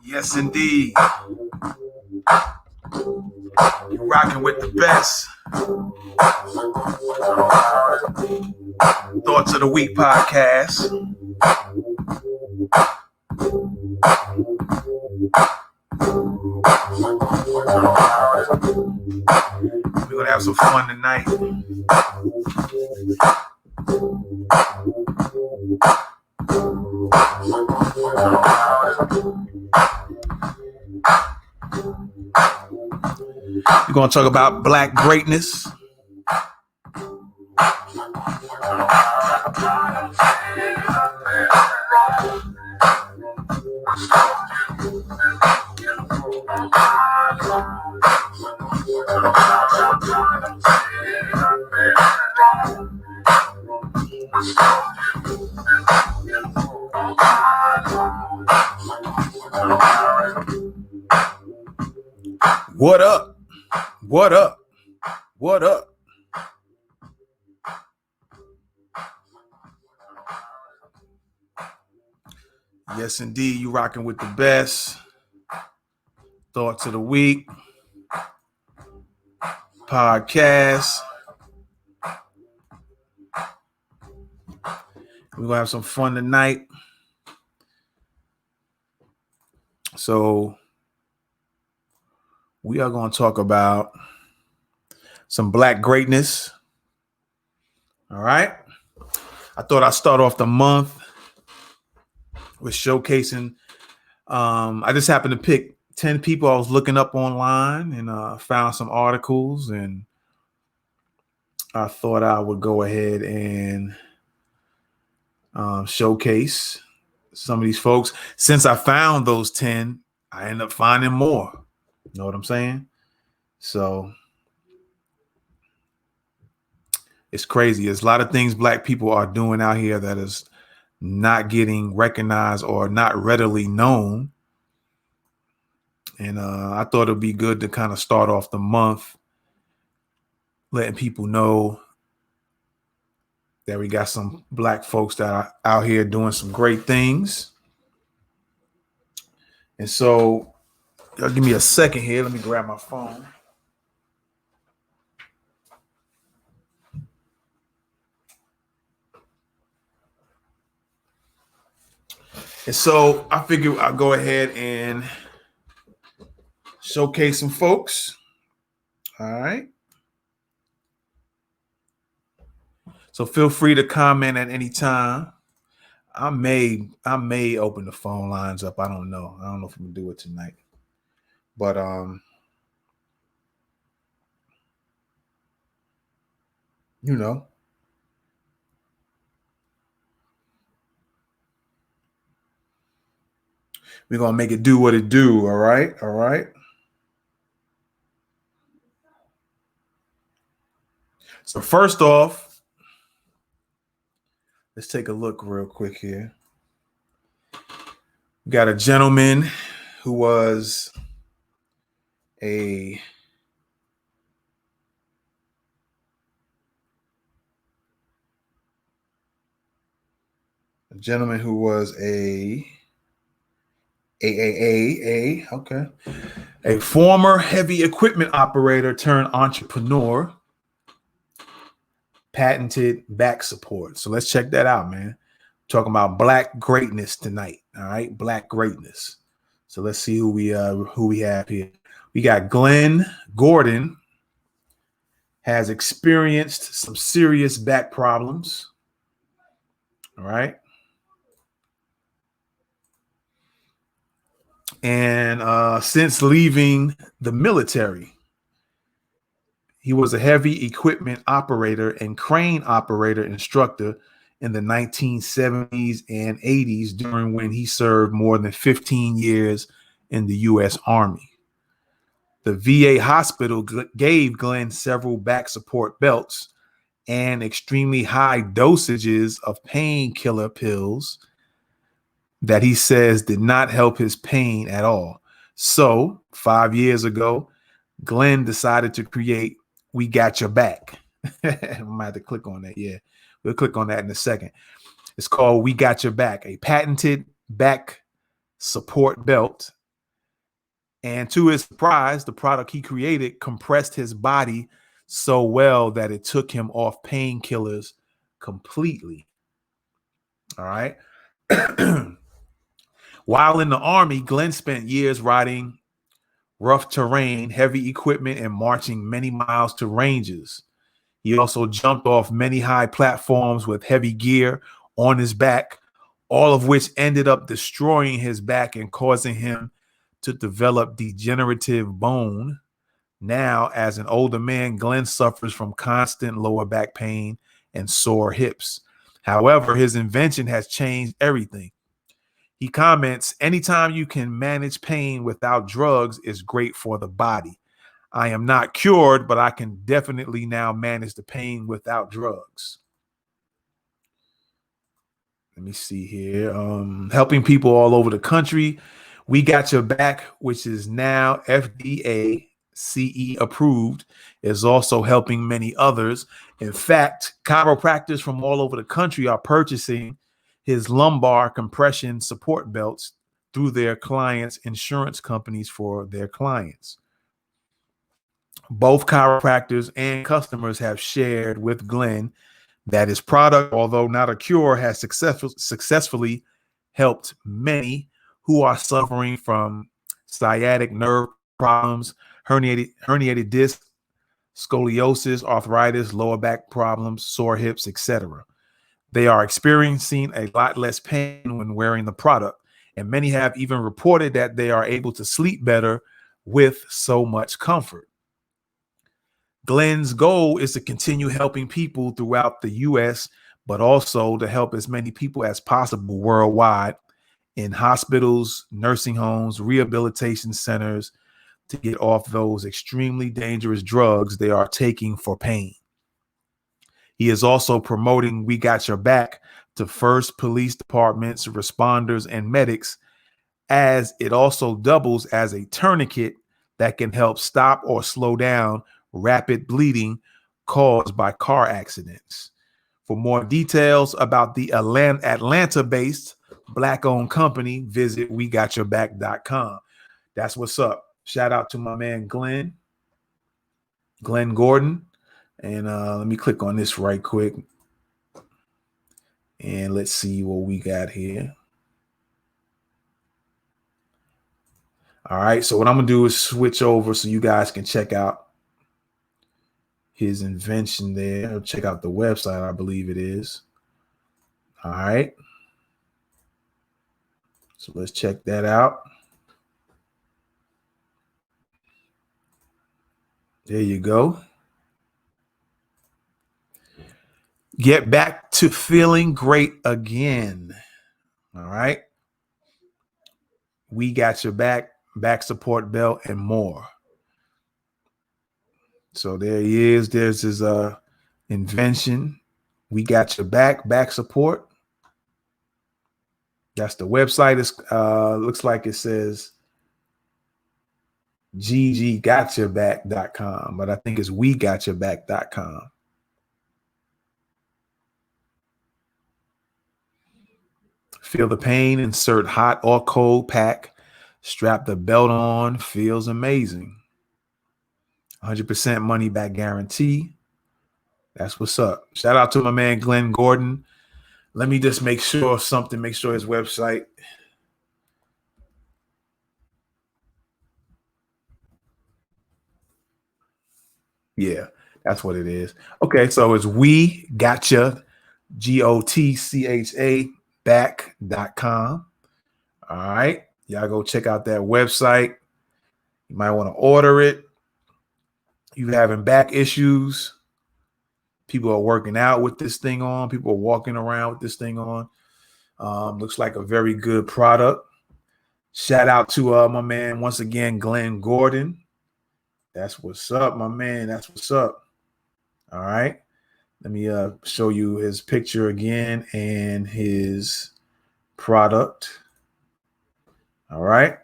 Yes, indeed. You're rocking with the best. Thoughts of the Week podcast. We're going to have some fun tonight. We're going to talk about Black greatness. What up? What up? What up? Yes, indeed. You rocking with the best. Thoughts of the Week podcast. We're going to have some fun tonight. So we are going to talk about some Black greatness. All right. I thought I'd start off the month with showcasing. I just happened to pick 10 people I was looking up online and found some articles, and I thought I would go ahead and showcase some of these folks. Since I found those 10, I end up finding more. You know what I'm saying? So it's crazy. There's a lot of things Black people are doing out here that is not getting recognized or not readily known. And I thought it'd be good to kind of start off the month letting people know that we got some Black folks that are out here doing some great things. And so, give me a second here. Let me grab my phone. And so I figure I'll go ahead and showcase some folks. All right. So feel free to comment at any time. I may open the phone lines up. I don't know. I don't know if I'm gonna do it tonight. But you know. We're gonna make it do what it do. All right. All right. So first off, let's take a look real quick here. We got a gentleman who was a a former heavy equipment operator turned entrepreneur, patented back support. So let's check that out, man. Talking about Black greatness tonight. All right, Black greatness. So let's see who we have here. We got Glenn Gordon. Has experienced some serious back problems. All right. And since leaving the military, He was a heavy equipment operator and crane operator instructor in the 1970s and 80s, during when he served more than 15 years in the U.S. Army. The VA hospital gave Glenn several back support belts and extremely high dosages of painkiller pills that he says did not help his pain at all. So 5 years ago, Glenn decided to create We Got Your Back. I might have to click on that. Yeah, we'll click on that in a second. It's called We Got Your Back, a patented back support belt. And to his surprise, the product he created compressed his body so well that it took him off painkillers completely. All right. While in the Army, Glenn spent years riding rough terrain, heavy equipment, and marching many miles to ranges. He also jumped off many high platforms with heavy gear on his back, all of which ended up destroying his back and causing him to develop degenerative bone. Now, as an older man, Glenn suffers from constant lower back pain and sore hips. However, his invention has changed everything. He comments, anytime you can manage pain without drugs is great for the body. I am not cured, but I can definitely now manage the pain without drugs. Let me see here. Helping people all over the country. We Got Your Back, which is now FDA CE approved, is also helping many others. In fact, chiropractors from all over the country are purchasing his lumbar compression support belts through their clients' insurance companies for their clients. Both chiropractors and customers have shared with Glenn that his product, although not a cure, has successfully helped many who are suffering from sciatic nerve problems, herniated disc, scoliosis, arthritis, lower back problems, sore hips, etc. They are experiencing a lot less pain when wearing the product, and many have even reported that they are able to sleep better with so much comfort. Glenn's goal is to continue helping people throughout the U.S., but also to help as many people as possible worldwide in hospitals, nursing homes, rehabilitation centers, to get off those extremely dangerous drugs they are taking for pain. He is also promoting We Got Your Back to first police departments, responders, and medics, as it also doubles as a tourniquet that can help stop or slow down rapid bleeding caused by car accidents. For more details about the Atlanta-based Black-owned company, visit wegotyourback.com. That's what's up. Shout out to my man Glenn Gordon. And let me click on this right quick. And let's see what we got here. All right, so what I'm going to do is switch over so you guys can check out his invention there. Check out the website, I believe it is. All right. So let's check that out. There you go. Get back to feeling great again. All right. We Got Your Back, back support belt, and more. So there he is. There's his invention. We Got Your Back, back support. That's the website. It looks like it says ggotyourback.com, but I think it's wegotyourback.com. Feel the pain, insert hot or cold pack, strap the belt on, feels amazing. 100% money back guarantee. That's what's up. Shout out to my man Glenn Gordon. Let me just make sure his website. Yeah, that's what it is. Okay, so it's We Gotcha, GOTCHA back.com. All right. Y'all go check out that website. You might want to order it. You having back issues. People are working out with this thing on. People are walking around with this thing on. Looks like a very good product. Shout out to my man once again, Glenn Gordon. That's what's up, my man. That's what's up. All right. Let me show you his picture again and his product. All right.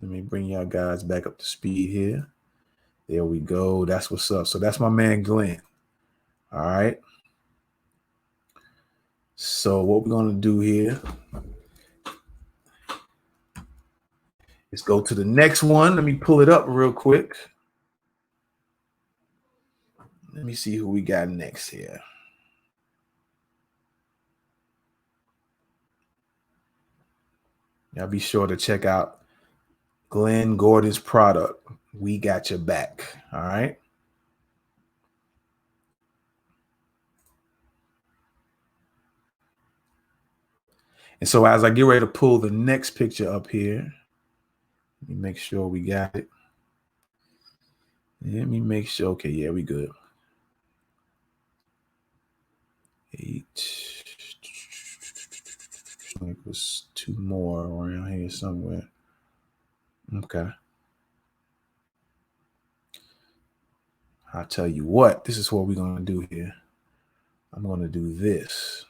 Let me bring y'all guys back up to speed here. There we go. That's what's up. So that's my man, Glenn. All right. So what we're going to do here is go to the next one. Let me pull it up real quick. Let me see who we got next here. Y'all be sure to check out Glenn Gordon's product. We got your back. All right. And so as I get ready to pull the next picture up here, let me make sure we got it. Let me make sure. Okay, yeah, we good. 8. I think it was 2 more around here somewhere. Okay. I'll tell you what, this is what we're going to do here. I'm going to do this.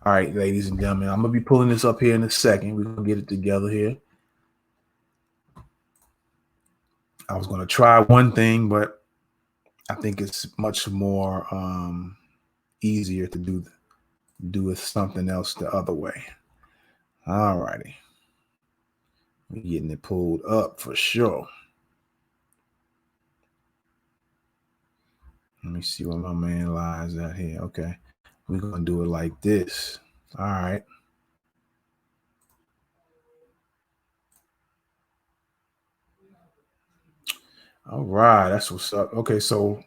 All right, ladies and gentlemen, I'm going to be pulling this up here in a second. We're going to get it together here. I was going to try one thing, but I think it's much more easier to do with something else the other way. All righty. We're getting it pulled up for sure. Let me see where my man lies at here. Okay. We're going to do it like this. All right. All right. That's what's up. Okay. So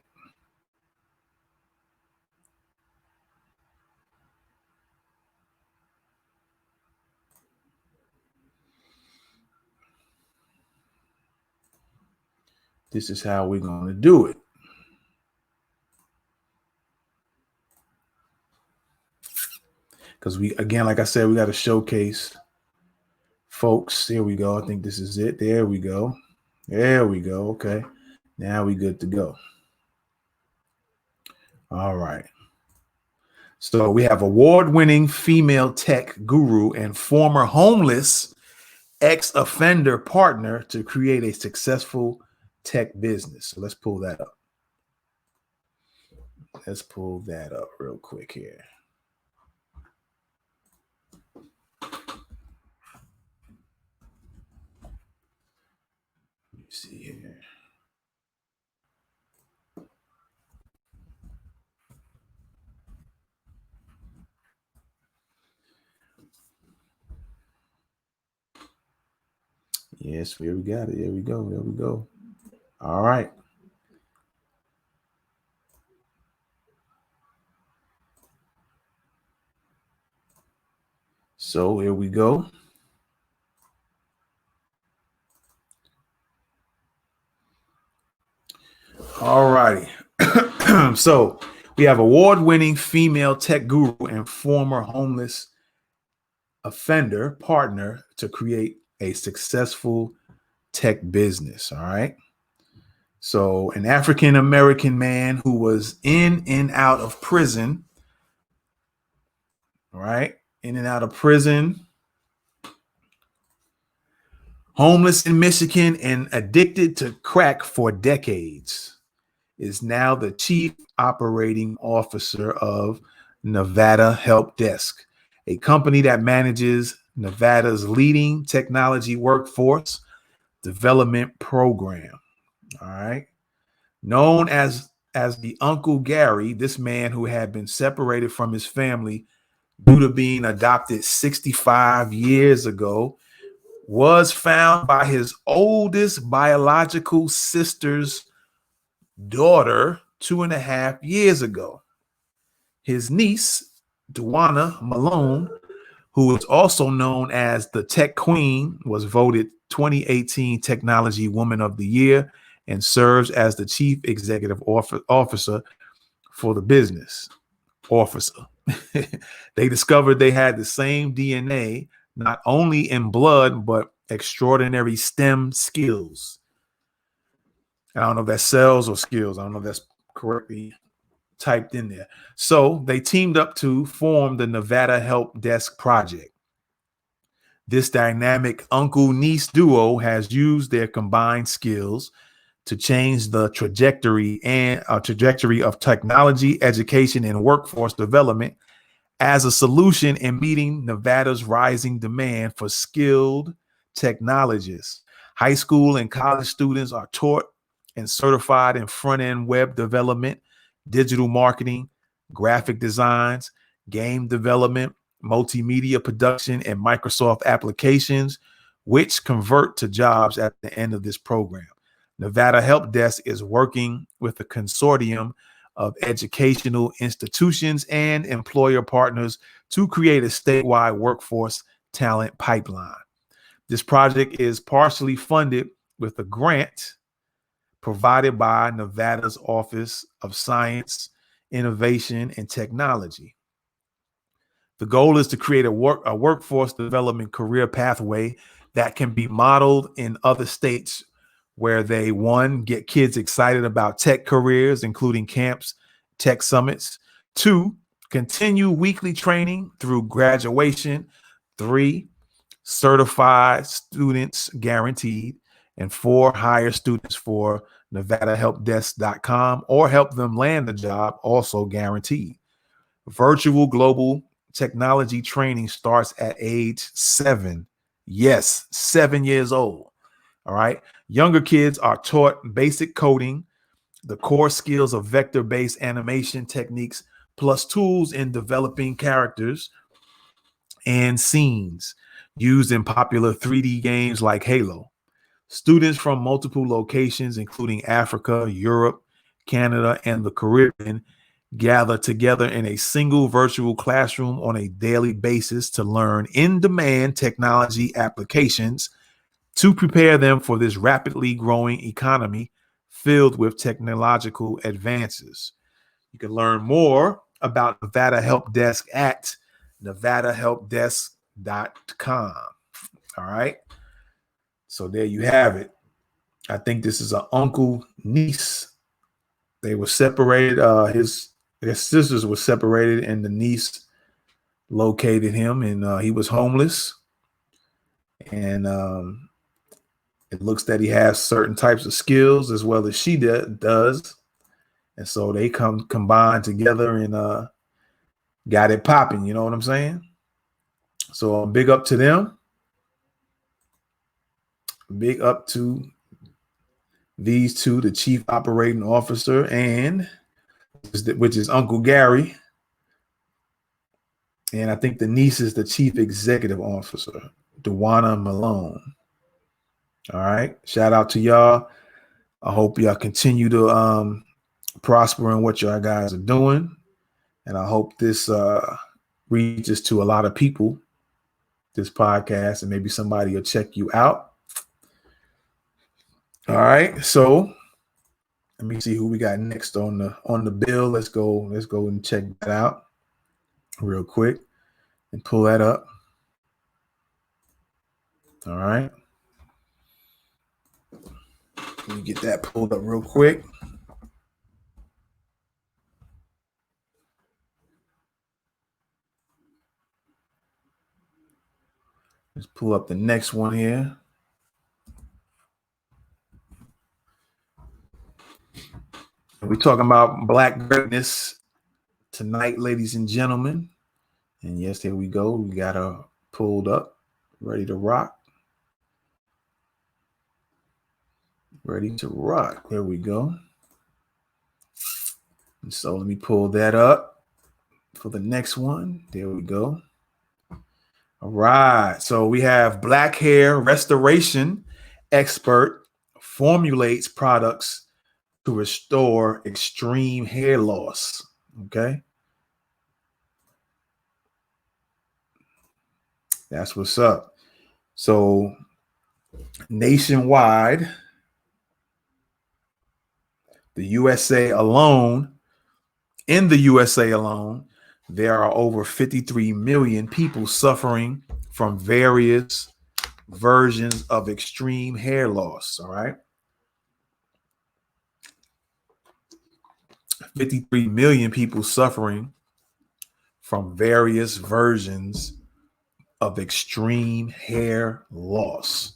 this is how we're going to do it. Because we, again, like I said, we got to showcase folks. Here we go. I think this is it. There we go. There we go. Okay. Now we good to go. All right. So we have award-winning female tech guru and former homeless ex-offender partner to create a successful tech business. So let's pull that up. Let's pull that up real quick here. Let me see here. Yes, here we got it. Here we go. There we go. All right. So here we go. All righty. So we have award-winning female tech guru and former homeless offender partner to create a successful tech business. All right. So an African-American man who was in and out of prison. All right. In and out of prison. Homeless in Michigan and addicted to crack for decades, is now the chief operating officer of Nevada Help Desk, a company that manages Nevada's leading technology workforce development program. All right. Known as as the Uncle Gary, this man who had been separated from his family due to being adopted 65 years ago, was found by his oldest biological sister's daughter 2.5 years ago. His niece, Duana Malone, who is also known as the Tech Queen, was voted 2018 Technology Woman of the Year and serves as the Chief Executive Officer for the business. They discovered they had the same DNA, not only in blood, but extraordinary STEM skills. I don't know if that's cells or skills. I don't know if that's correctly typed in there. So they teamed up to form the Nevada Help Desk Project. This dynamic uncle-niece duo has used their combined skills to change the trajectory of technology, education, and workforce development as a solution in meeting Nevada's rising demand for skilled technologists. High school and college students are taught and certified in front-end web development, digital marketing, graphic designs, game development, multimedia production, and Microsoft applications, which convert to jobs at the end of this program. Nevada Help Desk is working with a consortium of educational institutions and employer partners to create a statewide workforce talent pipeline. This project is partially funded with a grant provided by Nevada's Office of Science, Innovation, and Technology. The goal is to create a workforce development career pathway that can be modeled in other states where they, one, get kids excited about tech careers, including camps, tech summits. 2, continue weekly training through graduation. 3, certified students guaranteed. And 4, hire students for NevadaHelpDesk.com or help them land the job, also guaranteed. Virtual global technology training starts at age 7. Yes, 7 years old. All right. Younger kids are taught basic coding, the core skills of vector-based animation techniques, plus tools in developing characters and scenes used in popular 3D games like Halo. Students from multiple locations, including Africa, Europe, Canada, and the Caribbean, gather together in a single virtual classroom on a daily basis to learn in-demand technology applications to prepare them for this rapidly growing economy filled with technological advances. You can learn more about Nevada Help Desk at NevadaHelpDesk.com. All right. So there you have it. I think this is an uncle niece. They were separated. Their sisters were separated, and the niece located him, and he was homeless. And it looks that he has certain types of skills as well as she does. And so they combined together and got it popping. You know what I'm saying? So big up to them. Big up to these two, the chief operating officer and which is Uncle Gary. And I think the niece is the chief executive officer, Duana Malone. All right. Shout out to y'all. I hope y'all continue to prosper in what y'all guys are doing. And I hope this reaches to a lot of people, this podcast, and maybe somebody will check you out. All right. So let me see who we got next on the bill. Let's go and check that out real quick and pull that up. All right. Let me get that pulled up real quick. Let's pull up the next one here. We're talking about Black greatness tonight, ladies and gentlemen. And yes, here we go. We got her pulled up, ready to rock. Ready to rock. There we go. And so let me pull that up for the next one. There we go. All right. So we have black hair restoration expert formulates products to restore extreme hair loss. Okay. That's what's up. So nationwide, the USA alone, in the USA alone, there are over 53 million people suffering from various versions of extreme hair loss. All right. 53 million people suffering from various versions of extreme hair loss.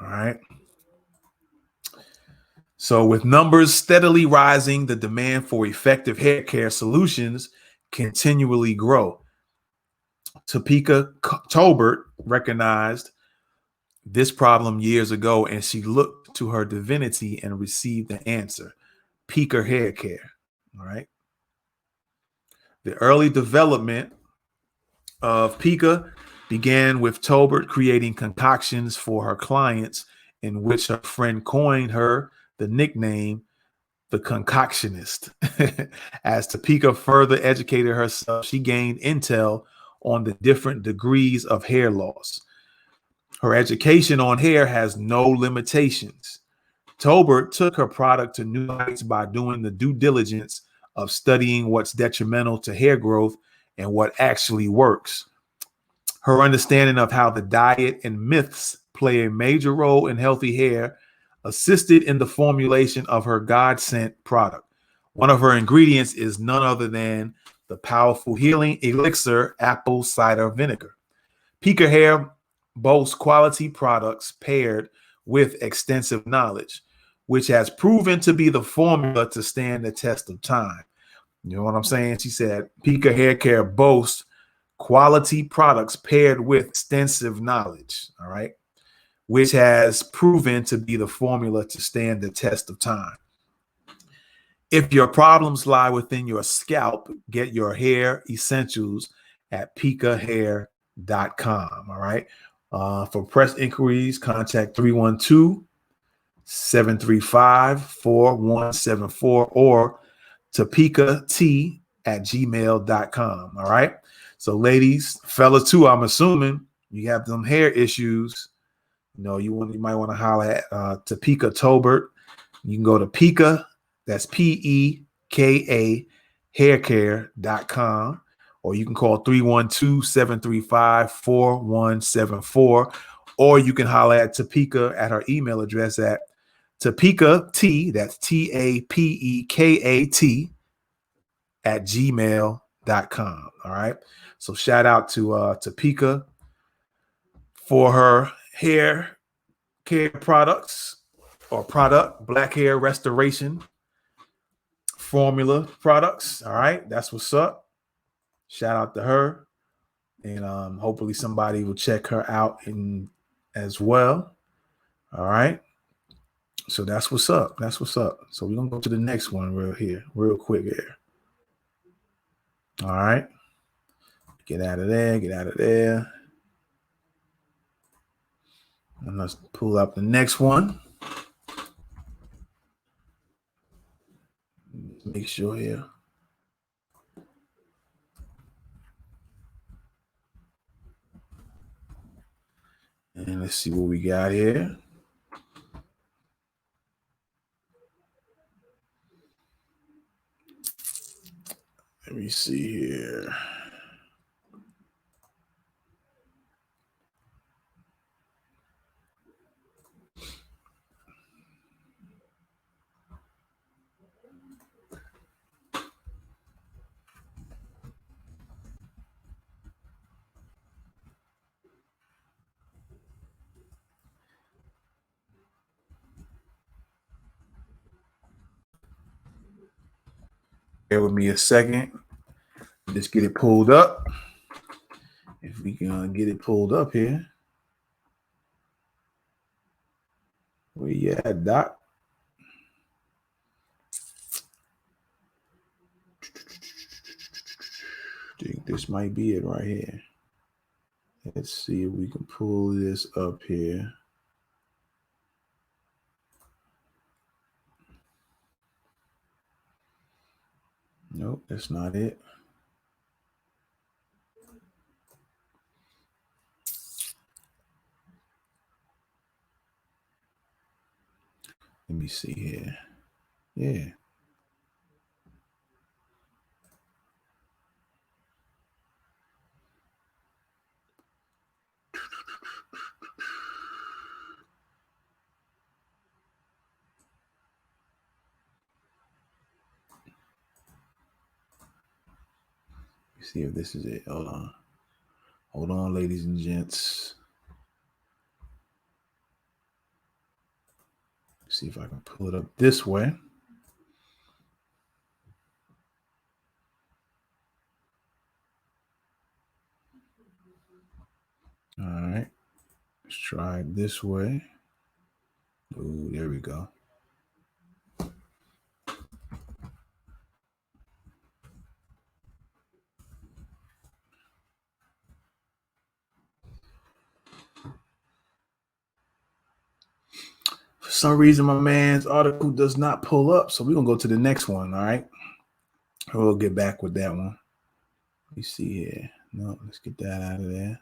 All right. So, with numbers steadily rising, the demand for effective hair care solutions continually grow. Topeka Tolbert recognized this problem years ago, and she looked to her divinity and received the answer: Pika Hair Care. All right. The early development of Pika began with Tolbert creating concoctions for her clients, in which her friend coined her the nickname the concoctionist. As Topeka further educated herself, she gained intel on the different degrees of hair loss. Her education on hair has no limitations. Tolbert took her product to new heights by doing the due diligence of studying what's detrimental to hair growth and what actually works. Her understanding of how the diet and myths play a major role in healthy hair assisted in the formulation of her God-sent product. One of her ingredients is none other than the powerful healing elixir apple cider vinegar. Pika Hair boasts quality products paired with extensive knowledge, which has proven to be the formula to stand the test of time. You know what I'm saying? She said Pika Hair Care boasts quality products paired with extensive knowledge, all right, which has proven to be the formula to stand the test of time. If your problems lie within your scalp, get your hair essentials at pikahair.com. All right. For press inquiries, contact 312-735-4174 or topicat@gmail.com. All right. So, ladies, fellas, too, I'm assuming you have them hair issues. You know, you might want to holler at Topeka Tolbert. You can go to Pika, that's PEKA, haircare.com, or you can call 312-735-4174, or you can holler at Topeka at her email address at Topekat, that's TAPEKAT, at gmail.com. All right. So shout out to Topeka for her hair care products or product, black hair restoration formula products. All right. That's what's up. Shout out to her. And hopefully somebody will check her out as well. All right. So that's what's up. That's what's up. So we're going to go to the next one real quick here. All right. Get out of there. Get out of there. And let's pull up the next one. Make sure here. And let's see what we got here. Let me see here. Bear with me a second. Just get it pulled up. If we can get it pulled up here. Where you at, Doc? think this might be it right here. Let's see if we can pull this up here. Nope, that's not it. Let me see here. Yeah. See if this is it. Hold on. Hold on, ladies and gents. See if I can pull it up this way. All right. Let's try it this way. Oh, there we go. For some reason, my man's article does not pull up. So we're going to go to the next one. All right. We'll get back with that one. Let me see here. No, let's get that out of there.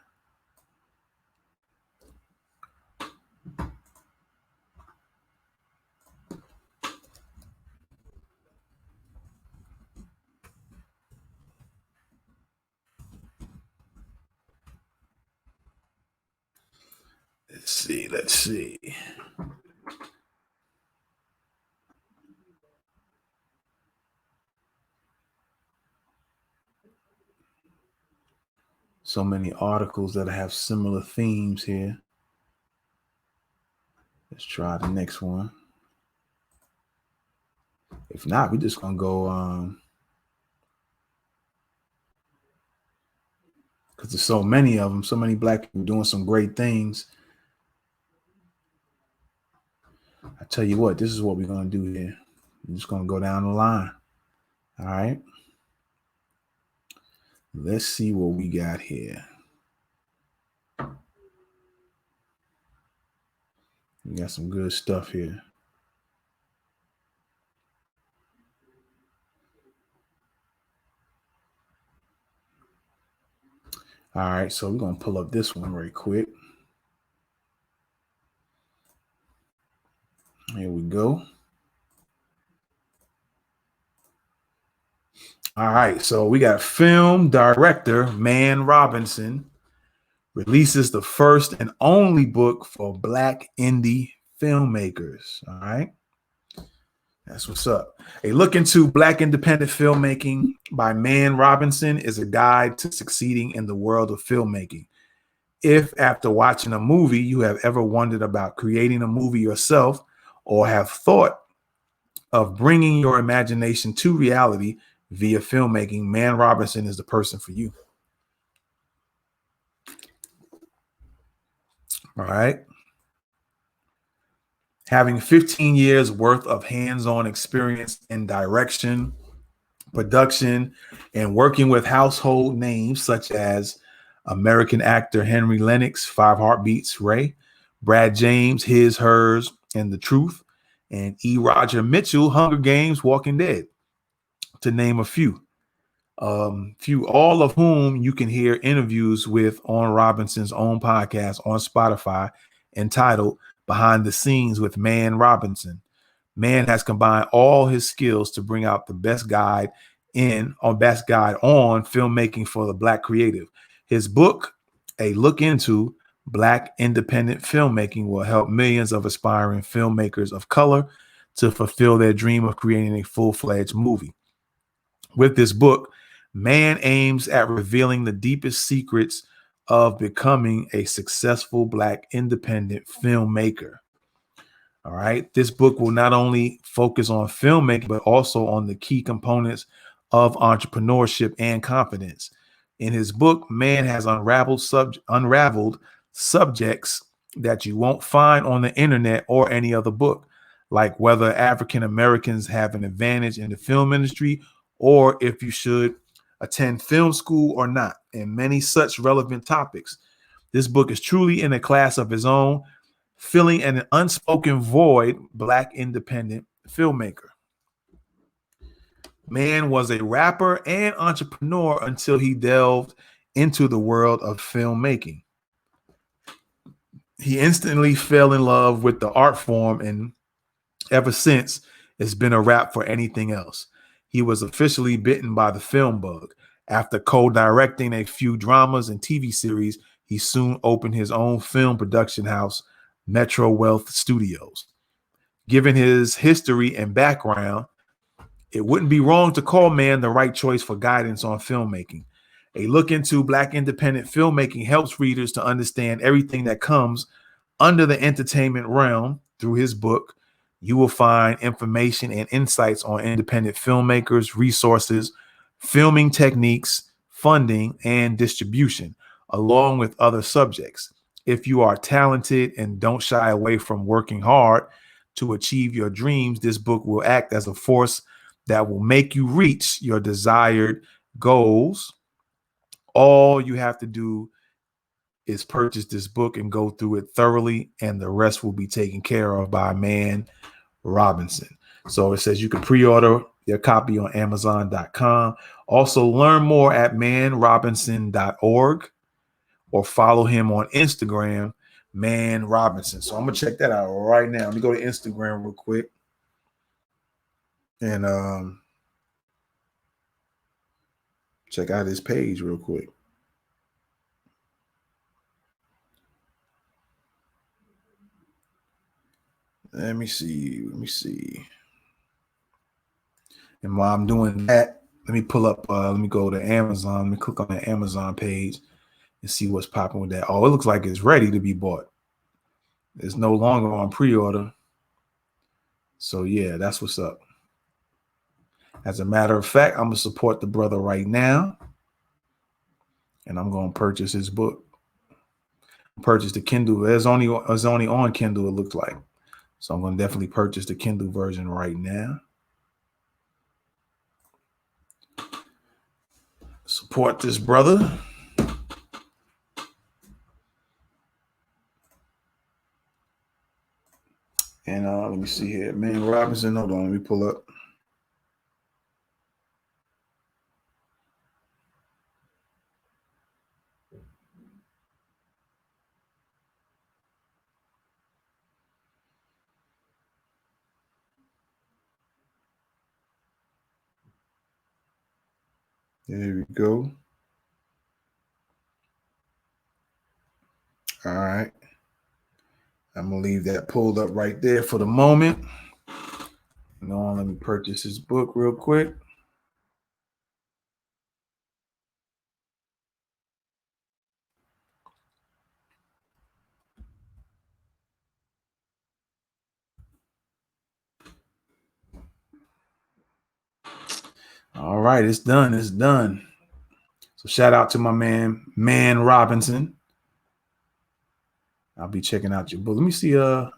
Let's see. So many articles that have similar themes here. Let's try the next one. If not, we're just going to go because there's so many of them, so many black people doing some great things. I tell you what, this is what we're going to do here. We're just going to go down the line. All right. Let's see what we got here. We got some good stuff here. All right, so we're going to pull up this one very quick. Here we go. All right, so we got film director Man Robinson releases the first and only book for Black indie filmmakers. All right. That's what's up. A look into Black independent filmmaking by Man Robinson is a guide to succeeding in the world of filmmaking. If after watching a movie, you have ever wondered about creating a movie yourself or have thought of bringing your imagination to reality via filmmaking, Man Robinson is the person for you. All right. Having 15 years worth of hands-on experience in direction, production, and working with household names such as American actor Henry Lennox, Five Heartbeats, Ray, Brad James, His, Hers, and The Truth, and E. Roger Mitchell, Hunger Games, Walking Dead, to name a few. All of whom you can hear interviews with on Robinson's own podcast on Spotify entitled Behind the Scenes with Man Robinson. Man has combined all his skills to bring out the best guide on filmmaking for the Black creative. His book, A Look Into Black Independent Filmmaking, will help millions of aspiring filmmakers of color to fulfill their dream of creating a full-fledged movie. With this book, Man aims at revealing the deepest secrets of becoming a successful Black independent filmmaker. All right. This book will not only focus on filmmaking, but also on the key components of entrepreneurship and confidence. In his book, Man has unraveled subjects that you won't find on the internet or any other book, like whether African Americans have an advantage in the film industry or if you should attend film school or not, and many such relevant topics. This book is truly in a class of its own, filling an unspoken void. Black independent filmmaker. Man was a rapper and entrepreneur until he delved into the world of filmmaking. He instantly fell in love with the art form, and ever since, it's been a wrap for anything else. He was officially bitten by the film bug. After co-directing a few dramas and TV series, he soon opened his own film production house, Metro Wealth Studios. Given his history and background, it wouldn't be wrong to call Man the right choice for guidance on filmmaking. A look into Black independent filmmaking helps readers to understand everything that comes under the entertainment realm. Through his book, you will find information and insights on independent filmmakers, resources, filming techniques, funding, and distribution, along with other subjects. If you are talented and don't shy away from working hard to achieve your dreams, this book will act as a force that will make you reach your desired goals. All you have to do is purchase this book and go through it thoroughly, and the rest will be taken care of by Man Robinson. So it says you can pre-order your copy on Amazon.com. Also, learn more at manrobinson.org or follow him on Instagram, Man Robinson. So I'm gonna check that out right now. Let me go to Instagram real quick. And check out his page real quick. Let me see. And while I'm doing that, let me pull up, let me go to Amazon. Let me click on the Amazon page and see what's popping with that. Oh, it looks like it's ready to be bought. It's no longer on pre-order. So yeah, that's what's up. As a matter of fact, I'm gonna support the brother right now, and I'm gonna purchase his book. Purchase the Kindle. It's only on Kindle, it looks like. So I'm gonna definitely purchase the Kindle version right now. Support this brother. And let me see here. Man Robinson, hold on, let me pull up. There we go. All right. I'm going to leave that pulled up right there for the moment. Now, let me purchase his book real quick. All right, it's done. It's done. So shout out to my Man Robinson. I'll be checking out your book. Let me see. Hold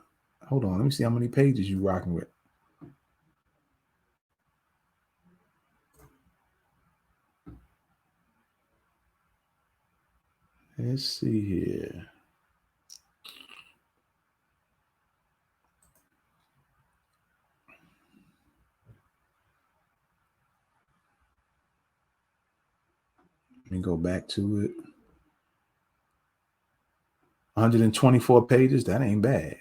on. Let me see how many pages you rocking with. Let's see here. Let me go back to it. 124 pages. That ain't bad.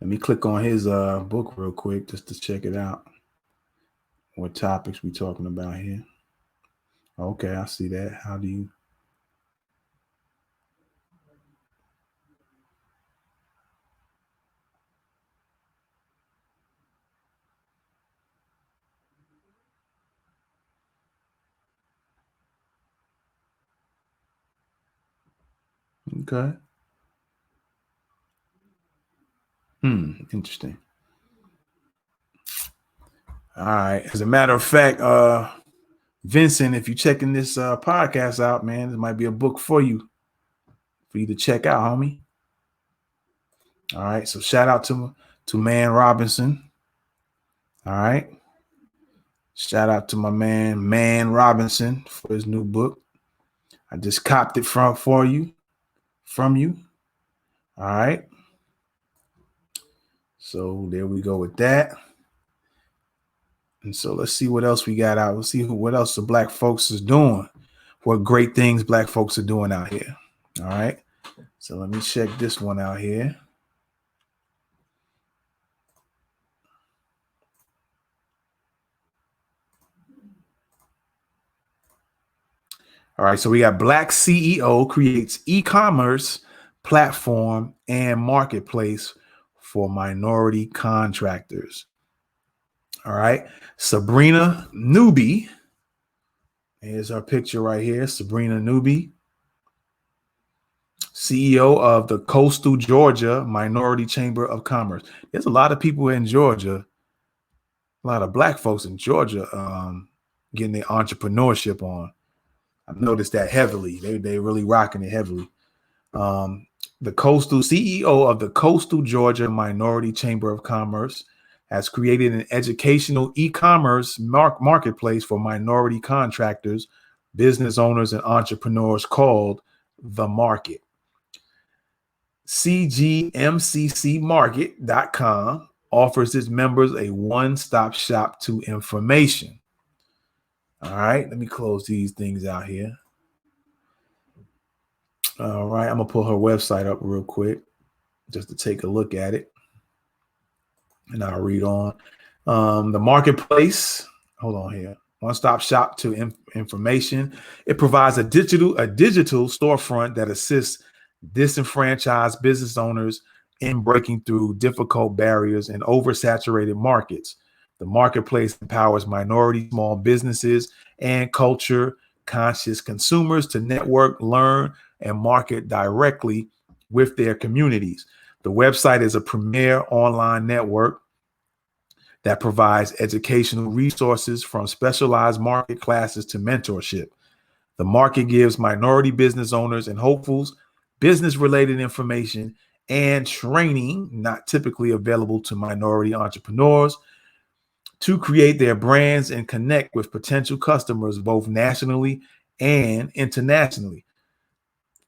Let me click on his book real quick just to check it out. What topics we talking about here? Okay, I see that. How do you? Okay. Interesting. All right. As a matter of fact, Vincent, if you're checking this podcast out, man, this might be a book for you to check out, homie. All right. So shout out to Man Robinson. All right. Shout out to my man Robinson for his new book. I just copped it from you. All right. So there we go with that. And so let's see what else we got out. Let's see what else the black folks is doing. What great things black folks are doing out here. All right. So let me check this one out here. All right, so we got Black CEO creates e-commerce platform and marketplace for minority contractors. All right, Sabrina Newby. Here's our picture right here. Sabrina Newby, CEO of the Coastal Georgia Minority Chamber of Commerce. There's a lot of people in Georgia, a lot of black folks in Georgia getting their entrepreneurship on. I've noticed that heavily. They really rocking it heavily. The Coastal CEO of the Coastal Georgia Minority Chamber of Commerce has created an educational e-commerce marketplace for minority contractors, business owners, and entrepreneurs called The Market. CGMCCmarket.com offers its members a one-stop shop to information. All right, let me close these things out here. All right, I'm gonna pull her website up real quick just to take a look at it, and I'll read on. The marketplace. Hold on here. One-stop shop to information. It provides a digital storefront that assists disenfranchised business owners in breaking through difficult barriers in oversaturated markets. The marketplace empowers minority small businesses and culture-conscious consumers to network, learn, and market directly with their communities. The website is a premier online network that provides educational resources from specialized market classes to mentorship. The market gives minority business owners and hopefuls business-related information and training not typically available to minority entrepreneurs to create their brands and connect with potential customers both nationally and internationally.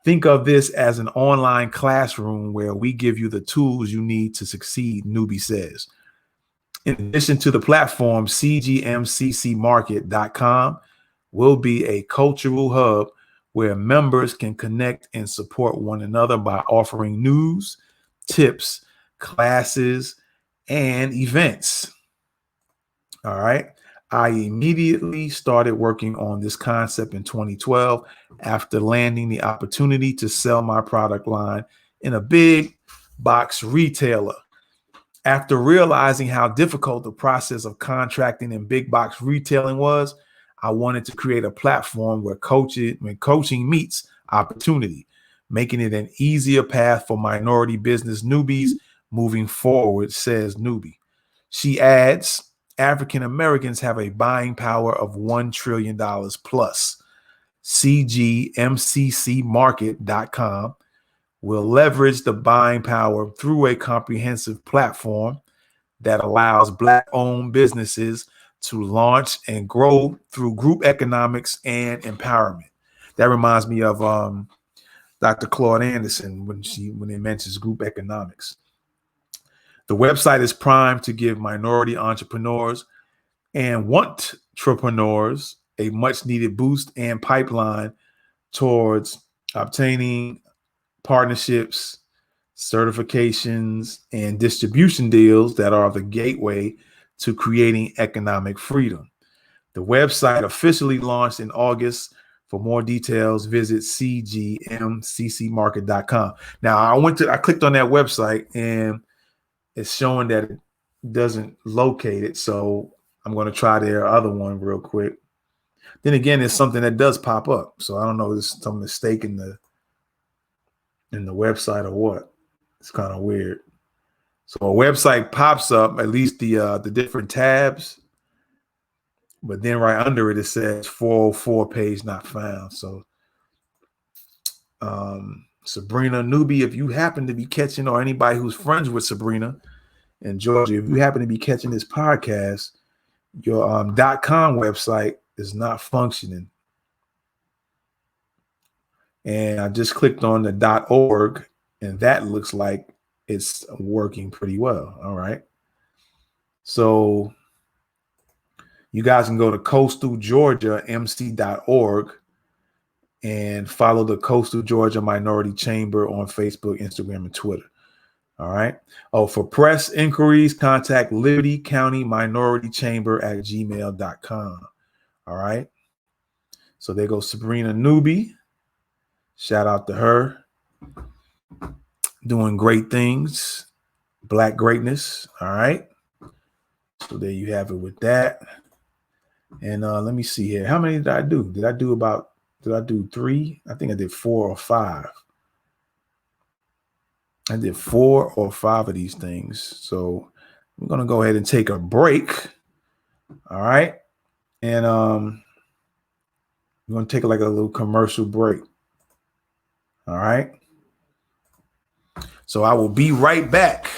Think of this as an online classroom where we give you the tools you need to succeed, Newby says. In addition to the platform, CGMCCmarket.com will be a cultural hub where members can connect and support one another by offering news, tips, classes, and events. All right. I immediately started working on this concept in 2012 after landing the opportunity to sell my product line in a big box retailer. After realizing how difficult the process of contracting in big box retailing was, I wanted to create a platform where coaching meets opportunity, making it an easier path for minority business newbies moving forward, says Newby. She adds, African Americans have a buying power of $1 trillion plus. CGMCCmarket.com will leverage the buying power through a comprehensive platform that allows Black-owned businesses to launch and grow through group economics and empowerment. That reminds me of Dr. Claude Anderson when it mentions group economics. The website is primed to give minority entrepreneurs and want-trepreneurs a much-needed boost and pipeline towards obtaining partnerships, certifications, and distribution deals that are the gateway to creating economic freedom. The website officially launched in August. For more details, visit cgmccmarket.com. Now, I clicked on that website and it's showing that it doesn't locate it. So I'm going to try their other one real quick. Then again, it's something that does pop up. So I don't know if there's some mistake in the website or what. It's kind of weird. So a website pops up, at least the different tabs, but then right under it, it says 404 page not found. So Sabrina Newby, if you happen to be catching, or anybody who's friends with Sabrina in Georgia, if you happen to be catching this podcast, your .com website is not functioning. And I just clicked on the .org, and that looks like it's working pretty well. All right. So you guys can go to coastalgeorgiamc.org and follow the Coastal Georgia Minority Chamber on Facebook, Instagram, and Twitter. All right. Oh, for press inquiries, contact Liberty County Minority Chamber at gmail.com. All right. So there goes Sabrina Newby. Shout out to her. Doing great things. Black greatness. All right. So there you have it with that. And let me see here. How many did I do? Did I do 3? I think I did 4 or 5. I did 4 or 5 of these things. So I'm going to go ahead and take a break. All right. And I'm going to take like a little commercial break. All right. So I will be right back.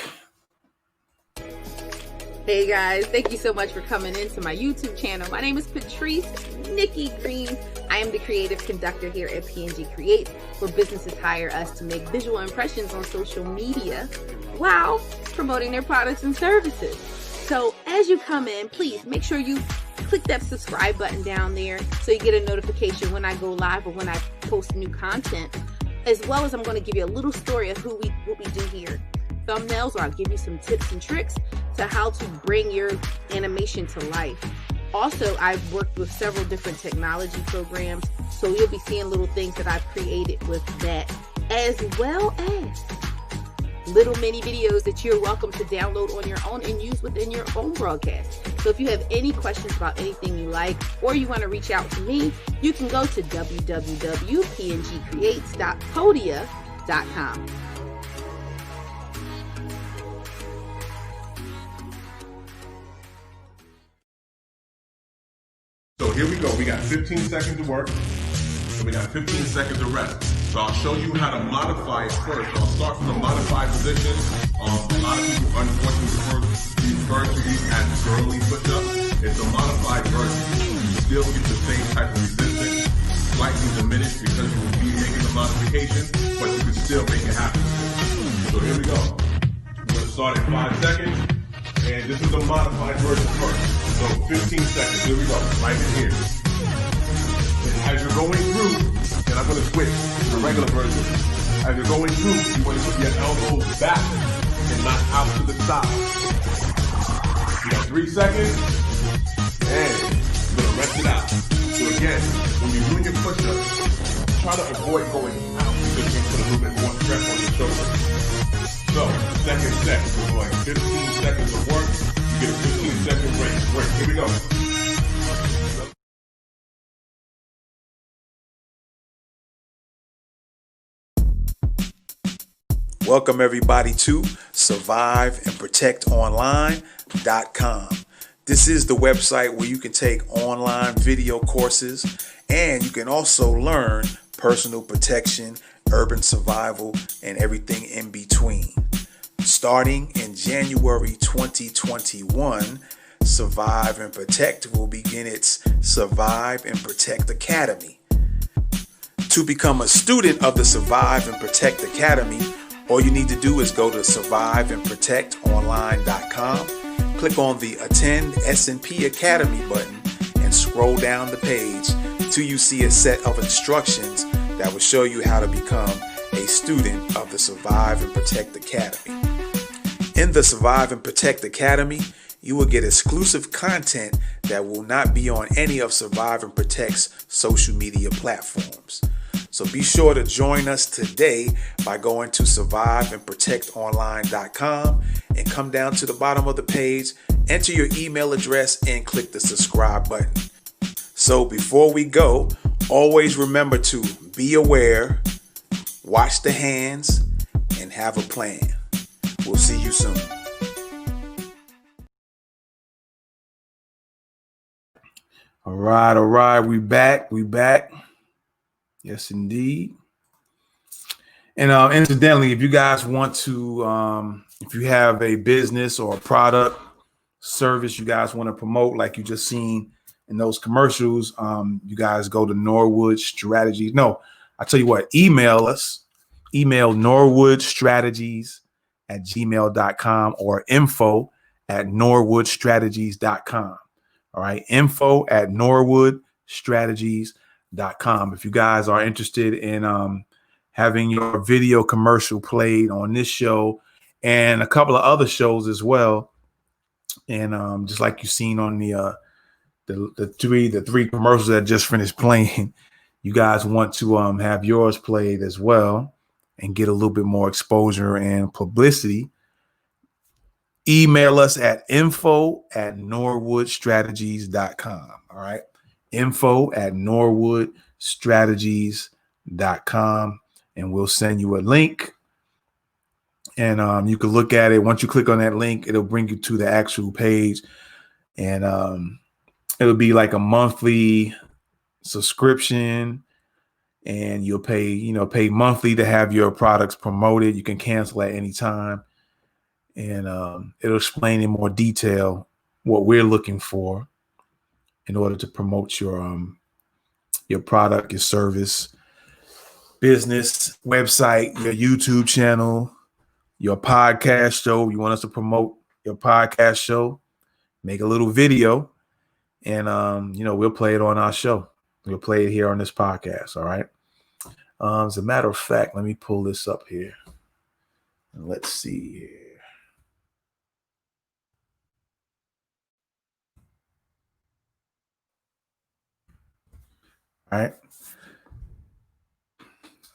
Hey guys, thank you so much for coming into my YouTube channel. My name is Patrice Nikki Green. I am the creative conductor here at PNG Creates, where businesses hire us to make visual impressions on social media while promoting their products and services. So as you come in, please make sure you click that subscribe button down there so you get a notification when I go live or when I post new content, as well as I'm going to give you a little story of what we do here. Thumbnails, or I'll give you some tips and tricks to how to bring your animation to life. Also, I've worked with several different technology programs, so you'll be seeing little things that I've created with that, as well as little mini videos that you're welcome to download on your own and use within your own broadcast. So if you have any questions about anything you like, or you want to reach out to me, you can go to www.pngcreates.podia.com. So here we go. We got 15 seconds to work, and we got 15 seconds to rest. So I'll show you how to modify it first. So I'll start from the modified position. A lot of people unfortunately refer to these as girly push-ups. It's a modified version. You still get the same type of resistance, slightly diminished because you will be making the modification, but you can still make it happen. So here we go. We're going to start at 5 seconds, and this is the modified version first. So 15 seconds, here we go, right in here. And as you're going through, and I'm gonna switch to the regular version. As you're going through, you wanna put your elbows back and not out to the side. You got 3 seconds, and you're gonna rest it out. So again, when you're doing your push-ups, try to avoid going out because you're gonna put a little bit more stress on your shoulders. So, second set, we're going 15 seconds of work. Get a 15-second break. Here we go. Welcome everybody to surviveandprotectonline.com. This is the website where you can take online video courses, and you can also learn personal protection, urban survival, and everything in between. Starting in January 2021, Survive and Protect will begin its Survive and Protect Academy. To become a student of the Survive and Protect Academy, all you need to do is go to surviveandprotectonline.com, click on the Attend S&P Academy button, and scroll down the page till you see a set of instructions that will show you how to become a student of the Survive and Protect Academy. In the Survive and Protect Academy, you will get exclusive content that will not be on any of Survive and Protect's social media platforms. So be sure to join us today by going to surviveandprotectonline.com and come down to the bottom of the page, enter your email address, and click the subscribe button. So before we go, always remember to be aware, wash the hands, and have a plan. We'll see you soon. All right. We back. Yes, indeed. And incidentally, if you guys want to, if you have a business or a product service you guys want to promote, like you just seen in those commercials, you guys go to Norwood Strategies. No, I tell you what, email us. Email norwoodstrategies@gmail.com or info@norwoodstrategies.com. All right, info@norwoodstrategies.com. If you guys are interested in having your video commercial played on this show and a couple of other shows as well, and just like you've seen on the three commercials that just finished playing, you guys want to have yours played as well and get a little bit more exposure and publicity, email us at info@norwoodstrategies.com. All right. info@norwoodstrategies.com. And we'll send you a link. And you can look at it. Once you click on that link, it'll bring you to the actual page. And it'll be like a monthly subscription. And you'll pay monthly to have your products promoted. You can cancel at any time. And it'll explain in more detail what we're looking for in order to promote your product, your service, business, website, your YouTube channel, your podcast show. You want us to promote your podcast show, make a little video, and we'll play it on our show. We'll play it here on this podcast. All right. As a matter of fact, let me pull this up here. And let's see here. All right.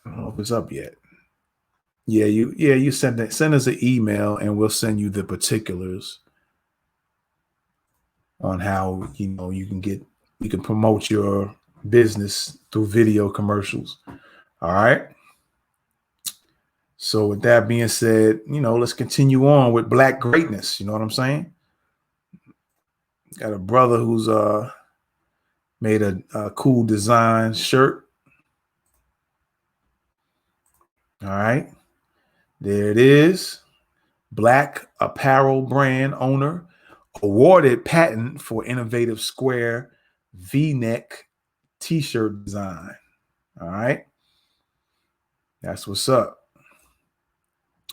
I don't know if it's up yet. Yeah, you send us an email and we'll send you the particulars on how you can promote your business through video commercials. All right. So with that being said, let's continue on with Black greatness. You know what I'm saying? Got a brother who's made a cool design shirt. All right. There it is. Black apparel brand owner awarded patent for innovative square V-neck t-shirt design. All right. That's what's up.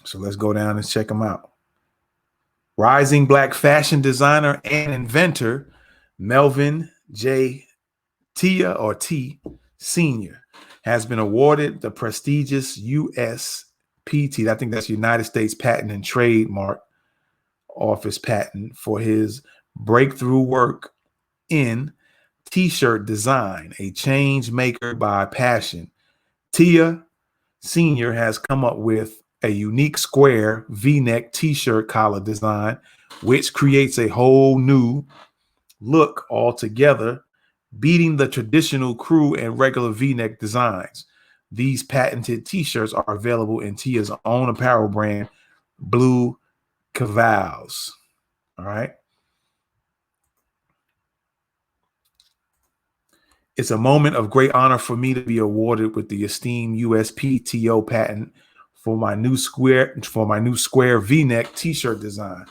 So let's go down and check them out. Rising Black fashion designer and inventor Melvin J. Tia or T Sr. has been awarded the prestigious USPT, I think that's United States Patent and Trademark Office patent for his breakthrough work in t-shirt design, a change maker by passion. Tia Sr. has come up with a unique square V-neck t-shirt collar design, which creates a whole new look altogether, beating the traditional crew and regular V-neck designs. These patented t-shirts are available in Tia's own apparel brand, Blue Cavalls. All right. It's a moment of great honor for me to be awarded with the esteemed USPTO patent for my new square V-neck t-shirt design.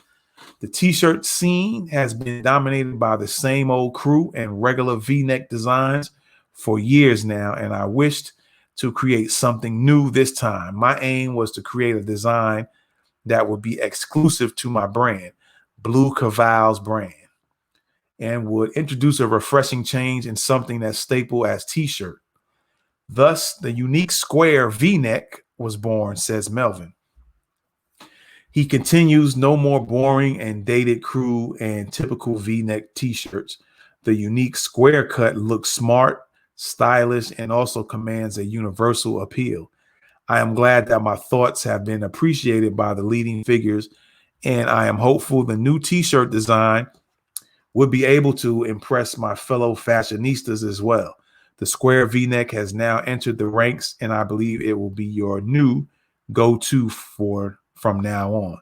The t-shirt scene has been dominated by the same old crew and regular V-neck designs for years now, and I wished to create something new this time. My aim was to create a design that would be exclusive to my brand, Blue Cavalls brand, and would introduce a refreshing change in something that's staple as t-shirt. Thus, the unique square V-neck was born, says Melvin. He continues, no more boring and dated crew and typical V-neck t-shirts. The unique square cut looks smart, stylish, and also commands a universal appeal. I am glad that my thoughts have been appreciated by the leading figures, and I am hopeful the new t-shirt design would be able to impress my fellow fashionistas as well. The square V-neck has now entered the ranks, and I believe it will be your new go-to from now on.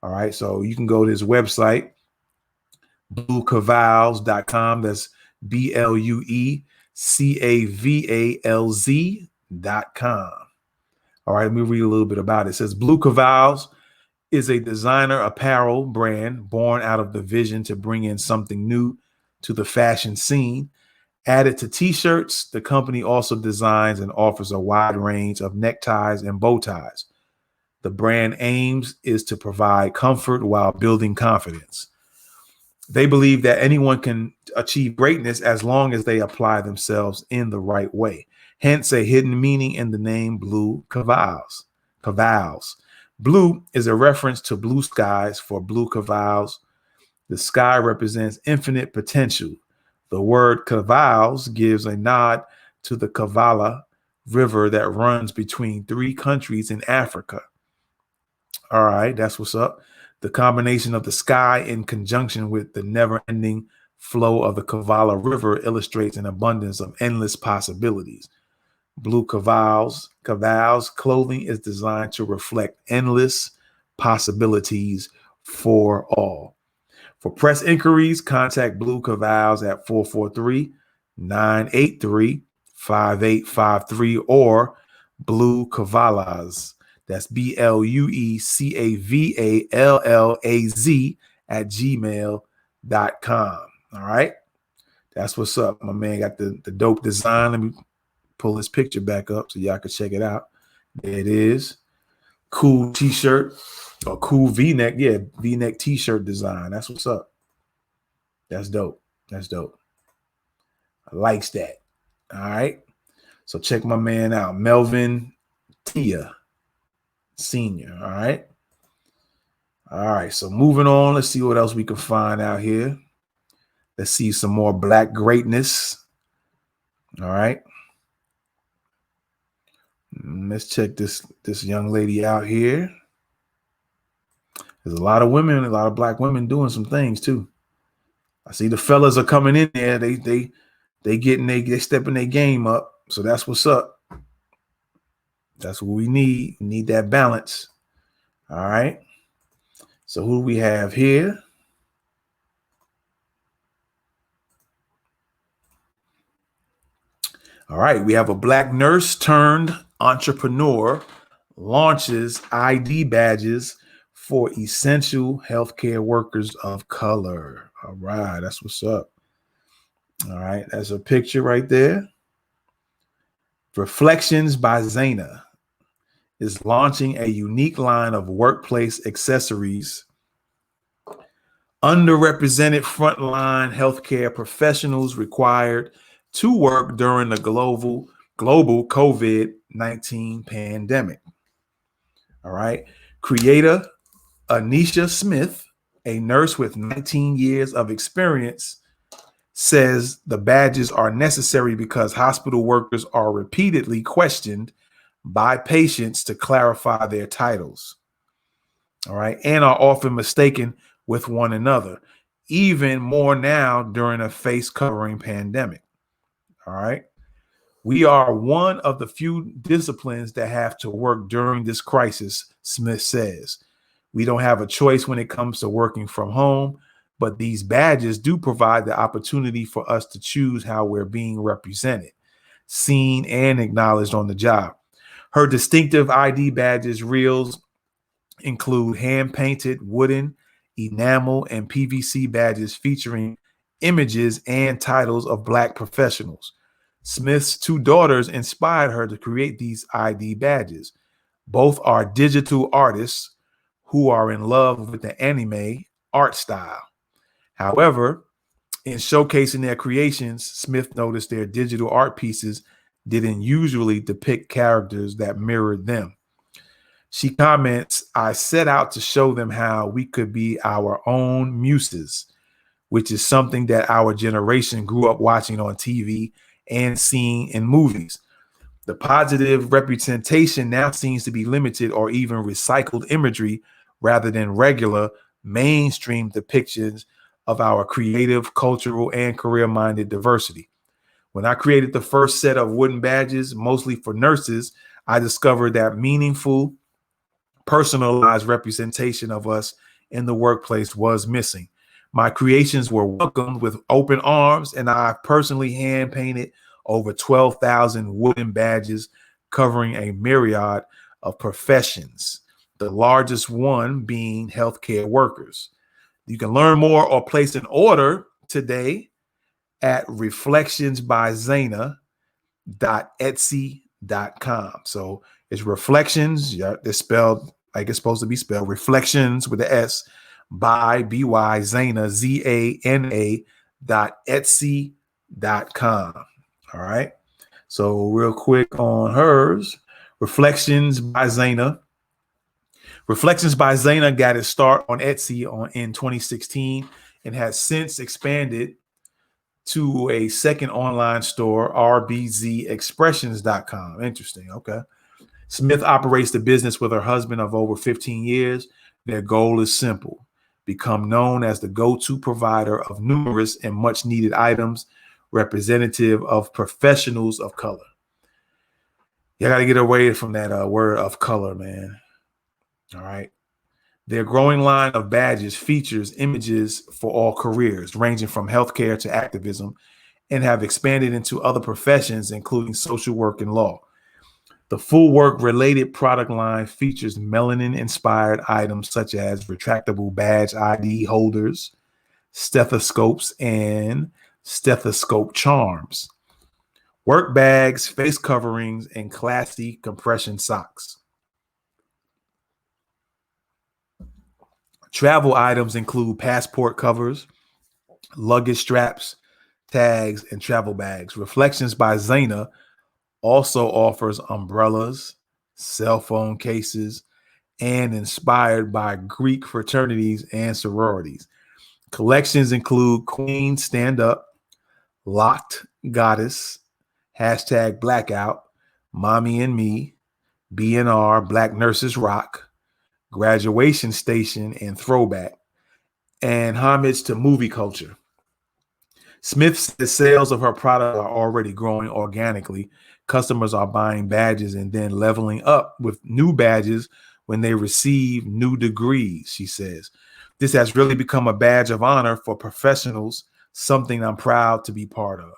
All right, so you can go to his website, bluecavalls.com. That's BLUECAVALZ.com. All right, let me read a little bit about it. It says Blue Cavalls is a designer apparel brand born out of the vision to bring in something new to the fashion scene. Added to t-shirts, the company also designs and offers a wide range of neckties and bow ties. The brand aims is to provide comfort while building confidence. They believe that anyone can achieve greatness as long as they apply themselves in the right way. Hence a hidden meaning in the name Blue Cavals. Blue is a reference to blue skies for blue cavals. The sky represents infinite potential. The word cavals gives a nod to the Kavala River that runs between 3 countries in Africa. All right, that's what's up. The combination of the sky in conjunction with the never-ending flow of the Kavala River illustrates an abundance of endless possibilities. Blue Cavals clothing is designed to reflect endless possibilities for all. For press inquiries, contact Blue Cavals at 443-983-5853 or Blue Cavalas. That's BLUECAVALLAZ at gmail.com. All right. That's what's up. My man got the dope design. Let me pull his picture back up so y'all can check it out. There it is. Cool t-shirt or cool V-neck. Yeah, V-neck t-shirt design. That's what's up. That's dope. That's dope. I likes that. All right. So check my man out. Melvin Tia Senior. All right. All right. So moving on. Let's see what else we can find out here. Let's see some more Black greatness. All right. Let's check this young lady out here. There's a lot of women, a lot of Black women doing some things too. I see the fellas are coming in there. They stepping their game up. So that's what's up. That's what we need. We need that balance. All right. So who do we have here? All right. We have a Black nurse turned entrepreneur launches ID badges for essential healthcare workers of color. All right. That's what's up. All right. That's a picture right there. Reflections by Zaina is launching a unique line of workplace accessories. Underrepresented frontline healthcare professionals required to work during the global COVID-19 pandemic. All right. Creator Anisha Smith, a nurse with 19 years of experience, says the badges are necessary because hospital workers are repeatedly questioned by patients to clarify their titles. All right. And are often mistaken with one another, even more now during a face covering pandemic. All right. We are one of the few disciplines that have to work during this crisis, Smith says. We don't have a choice when it comes to working from home, but these badges do provide the opportunity for us to choose how we're being represented, seen, and acknowledged on the job. Her distinctive ID badges reels include hand-painted wooden, enamel, and PVC badges featuring images and titles of Black professionals. Smith's 2 daughters inspired her to create these ID badges. Both are digital artists who are in love with the anime art style. However, in showcasing their creations, Smith noticed their digital art pieces didn't usually depict characters that mirrored them. She comments, "I set out to show them how we could be our own muses, which is something that our generation grew up watching on TV and seeing in movies. The positive representation now seems to be limited or even recycled imagery rather than regular mainstream depictions of our creative, cultural, and career-minded diversity. When I created the first set of wooden badges, mostly for nurses, I discovered that meaningful, personalized representation of us in the workplace was missing. My creations were welcomed with open arms, and I personally hand-painted over 12,000 wooden badges covering a myriad of professions. the largest one being healthcare workers. You can learn more or place an order today at reflectionsbyzana.etsy.com. So it's reflections. Yeah, it's spelled like it's supposed to be spelled. Reflections with the S by by Zana ZANA.etsy.com. All right. So real quick on hers, Reflections by Zana. Reflections by Zana got its start on Etsy in 2016 and has since expanded to a second online store, rbzexpressions.com. Interesting. Okay. Smith operates the business with her husband of over 15 years. Their goal is simple: become known as the go-to provider of numerous and much needed items representative of professionals of color. You got to get away from that word of color, man. All right. Their growing line of badges features images for all careers, ranging from healthcare to activism, and have expanded into other professions, including social work and law. The full work related product line features melanin inspired items such as retractable badge ID holders, stethoscopes, and stethoscope charms, work bags, face coverings, and classy compression socks. Travel items include passport covers, luggage straps, tags, and travel bags. Reflections by Zana also offers umbrellas, cell phone cases, and inspired by Greek fraternities and sororities. Collections include Queen Stand Up, Locked Goddess, hashtag Blackout, Mommy and Me, BNR, Black Nurses Rock, Graduation Station, and Throwback, and homage to movie culture. Smith says sales of her product are already growing organically. Customers are buying badges and then leveling up with new badges when they receive new degrees, she says. This has really become a badge of honor for professionals, something I'm proud to be part of.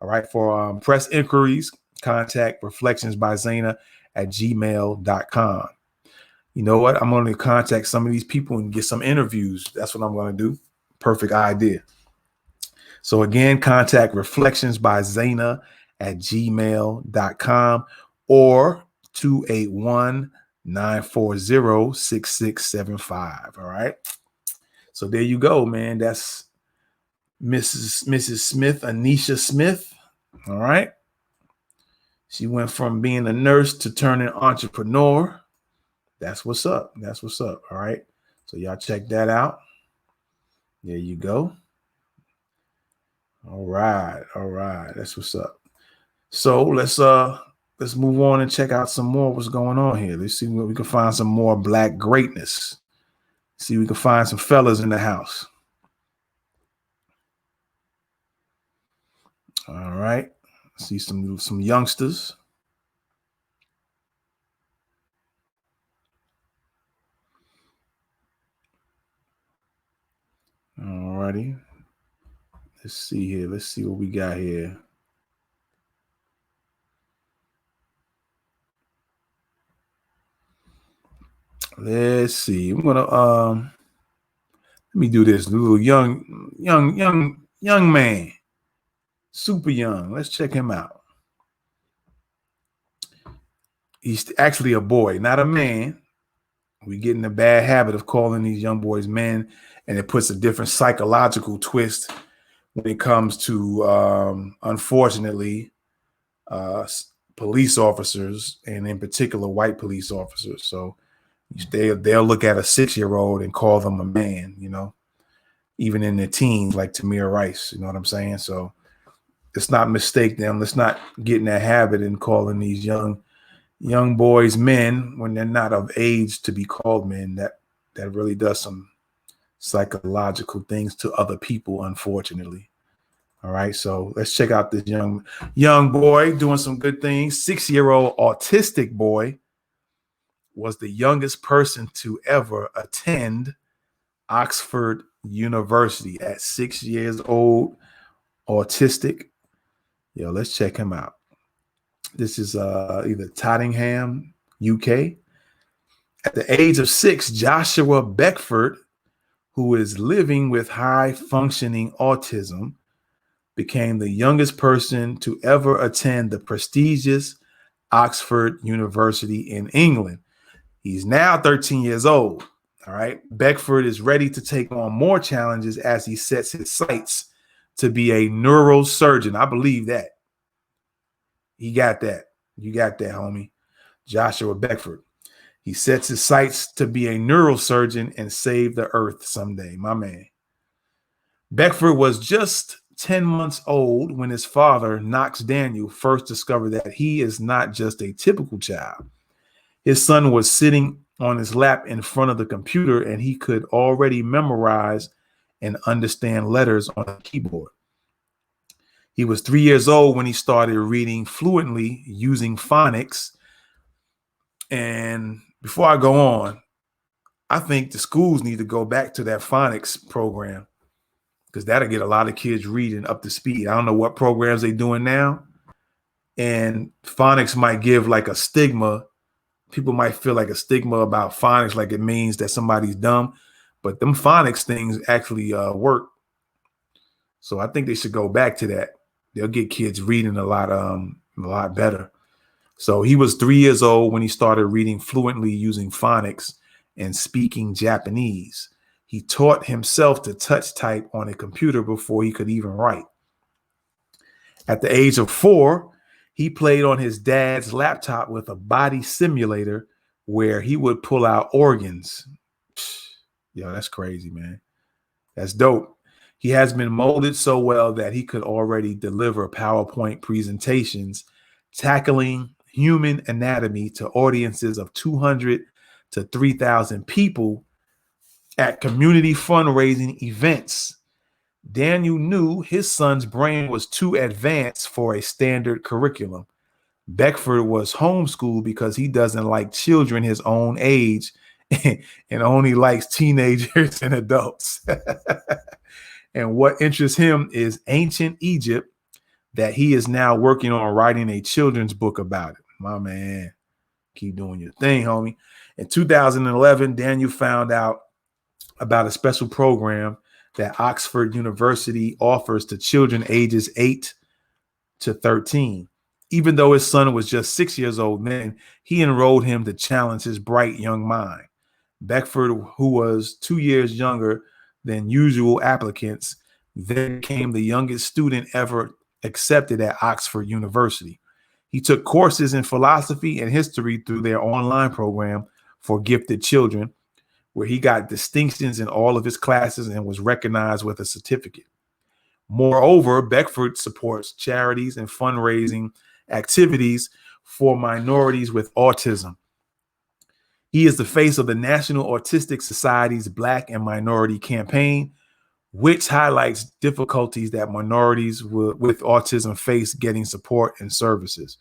All right. For press inquiries, contact reflectionsbyzana@gmail.com. You know what? I'm going to contact some of these people and get some interviews. That's what I'm going to do. Perfect idea. So again, contact reflectionsbyzana@gmail.com or 281-940-6675. All right. So there you go, man. That's Mrs. Smith, Anisha Smith. All right. She went from being a nurse to turning entrepreneur. That's what's up. That's what's up. All right. So y'all check that out. There you go. All right. All right. That's what's up. So let's move on and check out some more what's going on here. Let's see what we can find, some more black greatness. See if we can find some fellas in the house. All right. See some youngsters. All righty. Let's see here. Let's see what we got here. Let's see. I'm gonna let me do this. Little young man. Super young. Let's check him out. He's actually a boy, not a man. We get in the bad habit of calling these young boys men, and it puts a different psychological twist when it comes to, unfortunately, police officers, and in particular, white police officers. So they'll look at a 6-year-old and call them a man, you know, even in their teens, like Tamir Rice. You know what I'm saying? So let's not mistake them. Let's not get in that habit and calling these young boys men when they're not of age to be called men. That really does some psychological things to other people, unfortunately. All right, so let's check out this young boy doing some good things. 6-year-old autistic boy was the youngest person to ever attend Oxford University at 6 years old. Autistic. Yo, let's check him out. This is either Tottenham, UK. At the age of 6, Joshua Beckford, who is living with high functioning autism, became the youngest person to ever attend the prestigious Oxford University in England. He's now 13 years old. All right. Beckford is ready to take on more challenges as he sets his sights to be a neurosurgeon. I believe that. He got that. You got that, homie. Joshua Beckford. He sets his sights to be a neurosurgeon and save the earth someday. My man. Beckford was just 10 months old when his father, Knox Daniel, first discovered that he is not just a typical child. His son was sitting on his lap in front of the computer, and he could already memorize and understand letters on a keyboard. He was 3 years old when he started reading fluently using phonics. And before I go on, I think the schools need to go back to that phonics program, because that'll get a lot of kids reading up to speed. I don't know what programs they're doing now. And phonics might give like a stigma. People might feel like a stigma about phonics, like it means that somebody's dumb. But them phonics things actually work. So I think they should go back to that. They'll get kids reading a lot better. So he was 3 years old when he started reading fluently using phonics and speaking Japanese. He taught himself to touch type on a computer before he could even write. At the age of 4, he played on his dad's laptop with a body simulator where he would pull out organs. Yo, that's crazy, man. That's dope. He has been molded so well that he could already deliver PowerPoint presentations tackling human anatomy to audiences of 200 to 3,000 people at community fundraising events. Daniel knew his son's brain was too advanced for a standard curriculum. Beckford was homeschooled because he doesn't like children his own age and only likes teenagers and adults. And what interests him is ancient Egypt, that he is now working on writing a children's book about it. My man, keep doing your thing, homie. In 2011, Daniel found out about a special program that Oxford University offers to children ages 8 to 13. Even though his son was just 6 years old then, he enrolled him to challenge his bright young mind. Beckford, who was 2 years younger than usual applicants, then became the youngest student ever accepted at Oxford University. He took courses in philosophy and history through their online program for gifted children, where he got distinctions in all of his classes and was recognized with a certificate. Moreover, Beckford supports charities and fundraising activities for minorities with autism. He is the face of the National Autistic Society's Black and Minority Campaign, which highlights difficulties that minorities with autism face getting support and services.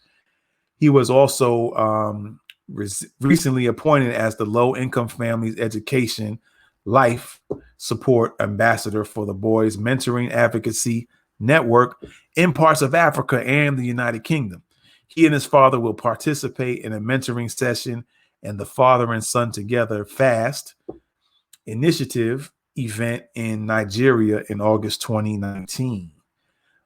He was also recently appointed as the Low Income Families Education Life Support Ambassador for the Boys Mentoring Advocacy Network in parts of Africa and the United Kingdom. He and his father will participate in a mentoring session and the Father and Son Together Fast initiative event in Nigeria in August 2019.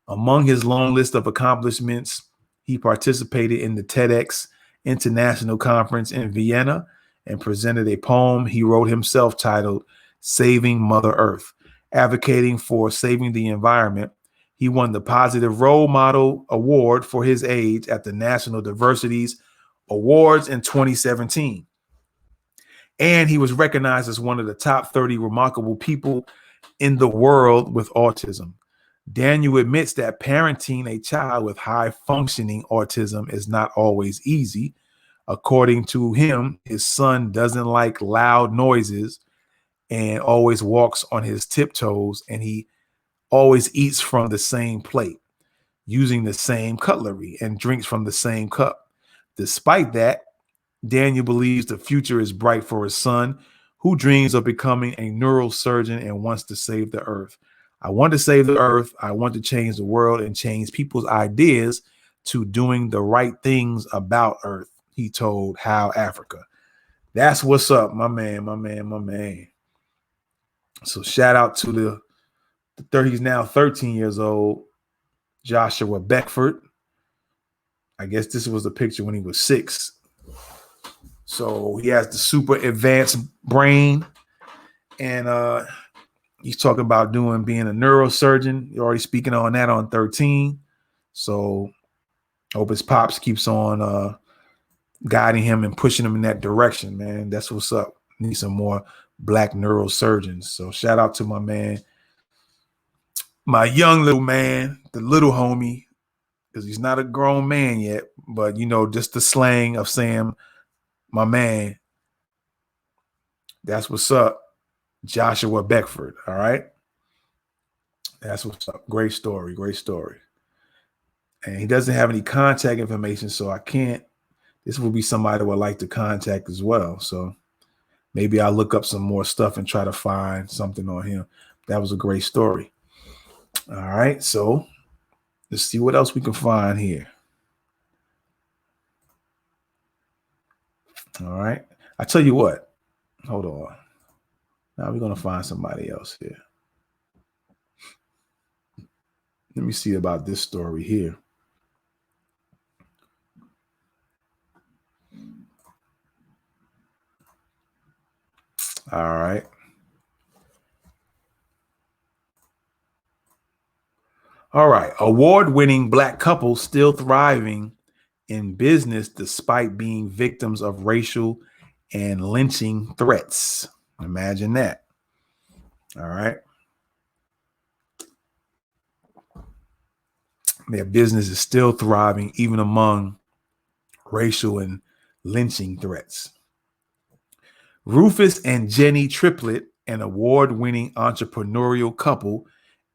Among his long list of accomplishments, he participated in the TEDx International Conference in Vienna and presented a poem he wrote himself titled Saving Mother Earth. Advocating for saving the environment, he won the Positive Role Model Award for his age at the National Diversities Awards in 2017. And he was recognized as one of the top 30 remarkable people in the world with autism. Daniel admits that parenting a child with high functioning autism is not always easy. According to him, his son doesn't like loud noises and always walks on his tiptoes, and he always eats from the same plate, using the same cutlery, and drinks from the same cup. Despite that, Daniel believes the future is bright for his son, who dreams of becoming a neurosurgeon and wants to save the earth. I want to save the earth. I want to change the world and change people's ideas to doing the right things about earth, he told How Africa. That's what's up, my man. So shout out to the 30, he's now 13 years old, Joshua Beckford. I guess this was a picture when he was 6. So he has the super advanced brain, and he's talking about being a neurosurgeon. You're already speaking on that on 13. So hope his pops keeps on guiding him and pushing him in that direction, man. That's what's up. Need some more black neurosurgeons. So shout out to my man, my young little man, the little homie, because he's not a grown man yet, but just the slang of saying my man. That's what's up, Joshua Beckford. All right. That's what's up. Great story. And he doesn't have any contact information, so I can't. This will be somebody I would like to contact as well. So maybe I'll look up some more stuff and try to find something on him. That was a great story. All right. So let's see what else we can find here. All right. I tell you what. Hold on. Now we're going to find somebody else here. Let me see about this story here. All right. Award-winning black couple still thriving in business despite being victims of racial and lynching threats. Imagine that. All right. Their business is still thriving even among racial and lynching threats. Rufus and Jenny Triplett, an award-winning entrepreneurial couple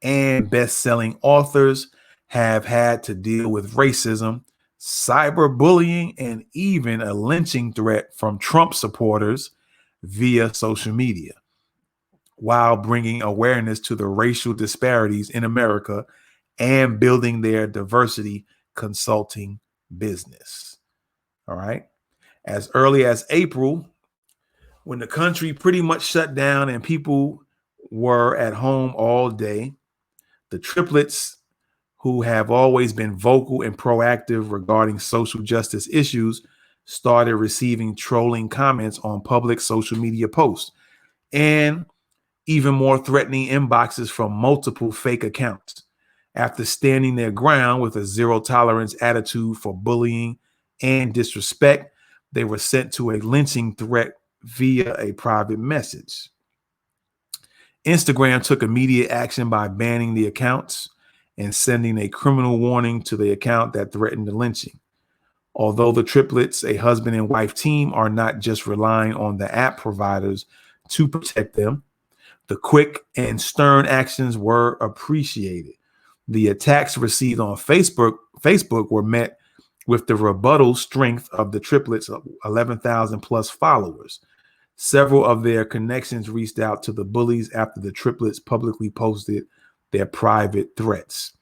and best-selling authors, have had to deal with racism, cyberbullying, and even a lynching threat from Trump supporters via social media, while bringing awareness to the racial disparities in America and building their diversity consulting business. All right. As early as April, when the country pretty much shut down and people were at home all day, the triplets, who have always been vocal and proactive regarding social justice issues, started receiving trolling comments on public social media posts and even more threatening inboxes from multiple fake accounts. After standing their ground with a zero tolerance attitude for bullying and disrespect, they were sent to a lynching threat via a private message. Instagram took immediate action by banning the accounts and sending a criminal warning to the account that threatened the lynching. Although the triplets, a husband and wife team, are not just relying on the app providers to protect them, the quick and stern actions were appreciated. The attacks received on Facebook were met with the rebuttal strength of the triplets' 11,000 plus followers. Several of their connections reached out to the bullies after the triplets publicly posted their private threats.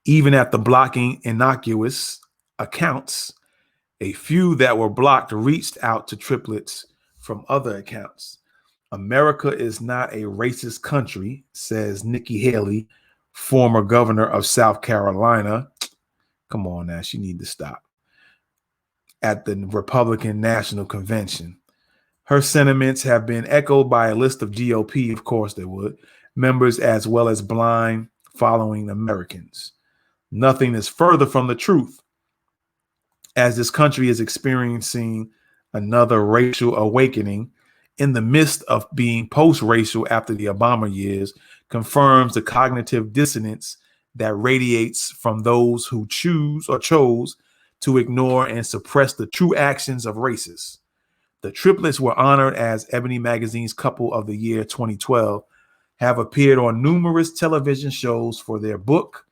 Even after blocking innocuous accounts, a few that were blocked reached out to triplets from other accounts. America is not a racist country, says Nikki Haley, former governor of South Carolina. Come on now, she need to stop. At the Republican National Convention. Her sentiments have been echoed by a list of GOP, of course they would, members as well as blind following Americans. Nothing is further from the truth, as this country is experiencing another racial awakening in the midst of being post-racial after the Obama years, confirms the cognitive dissonance that radiates from those who chose to ignore and suppress the true actions of racists. The triplets were honored as Ebony Magazine's Couple of the Year 2012, have appeared on numerous television shows for their book,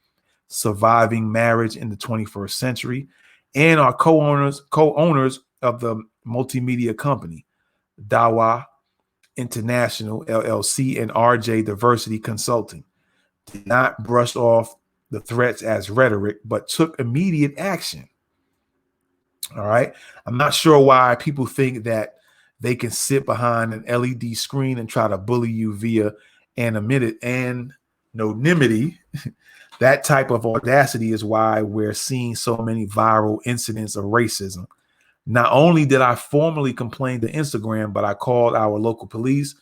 Surviving Marriage in the 21st Century, and are co-owners of the multimedia company, Dawa International, LLC, and RJ Diversity Consulting. Did not brush off the threats as rhetoric, but took immediate action. All right. I'm not sure why people think that they can sit behind an LED screen and try to bully you via anonymity. That type of audacity is why we're seeing so many viral incidents of racism. Not only did I formally complain to Instagram, but I called our local police,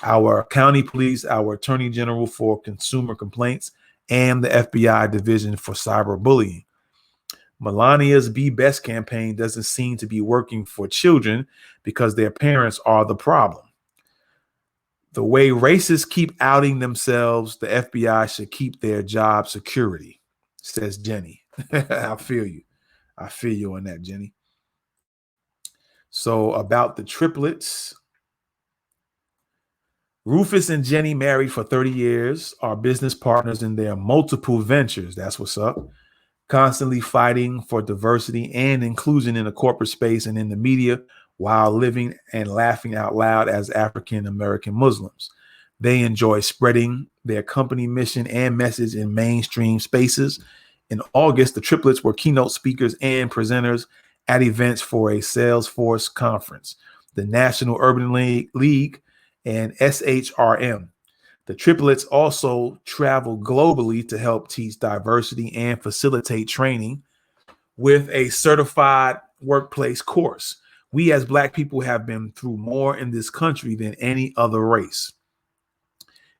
our county police, our attorney general for consumer complaints, and the FBI division for cyberbullying. Melania's Be Best campaign doesn't seem to be working for children because their parents are the problem. The way racists keep outing themselves, the FBI should keep their job security, says Jenny. I feel you. I feel you on that, Jenny. So about the triplets, Rufus and Jenny married for 30 years, are business partners in their multiple ventures. That's what's up. Constantly fighting for diversity and inclusion in the corporate space and in the media while living and laughing out loud as African American Muslims. They enjoy spreading their company mission and message in mainstream spaces. In August, the triplets were keynote speakers and presenters at events for a Salesforce conference, the National Urban League, and SHRM. The triplets also travel globally to help teach diversity and facilitate training with a certified workplace course. We as Black people have been through more in this country than any other race.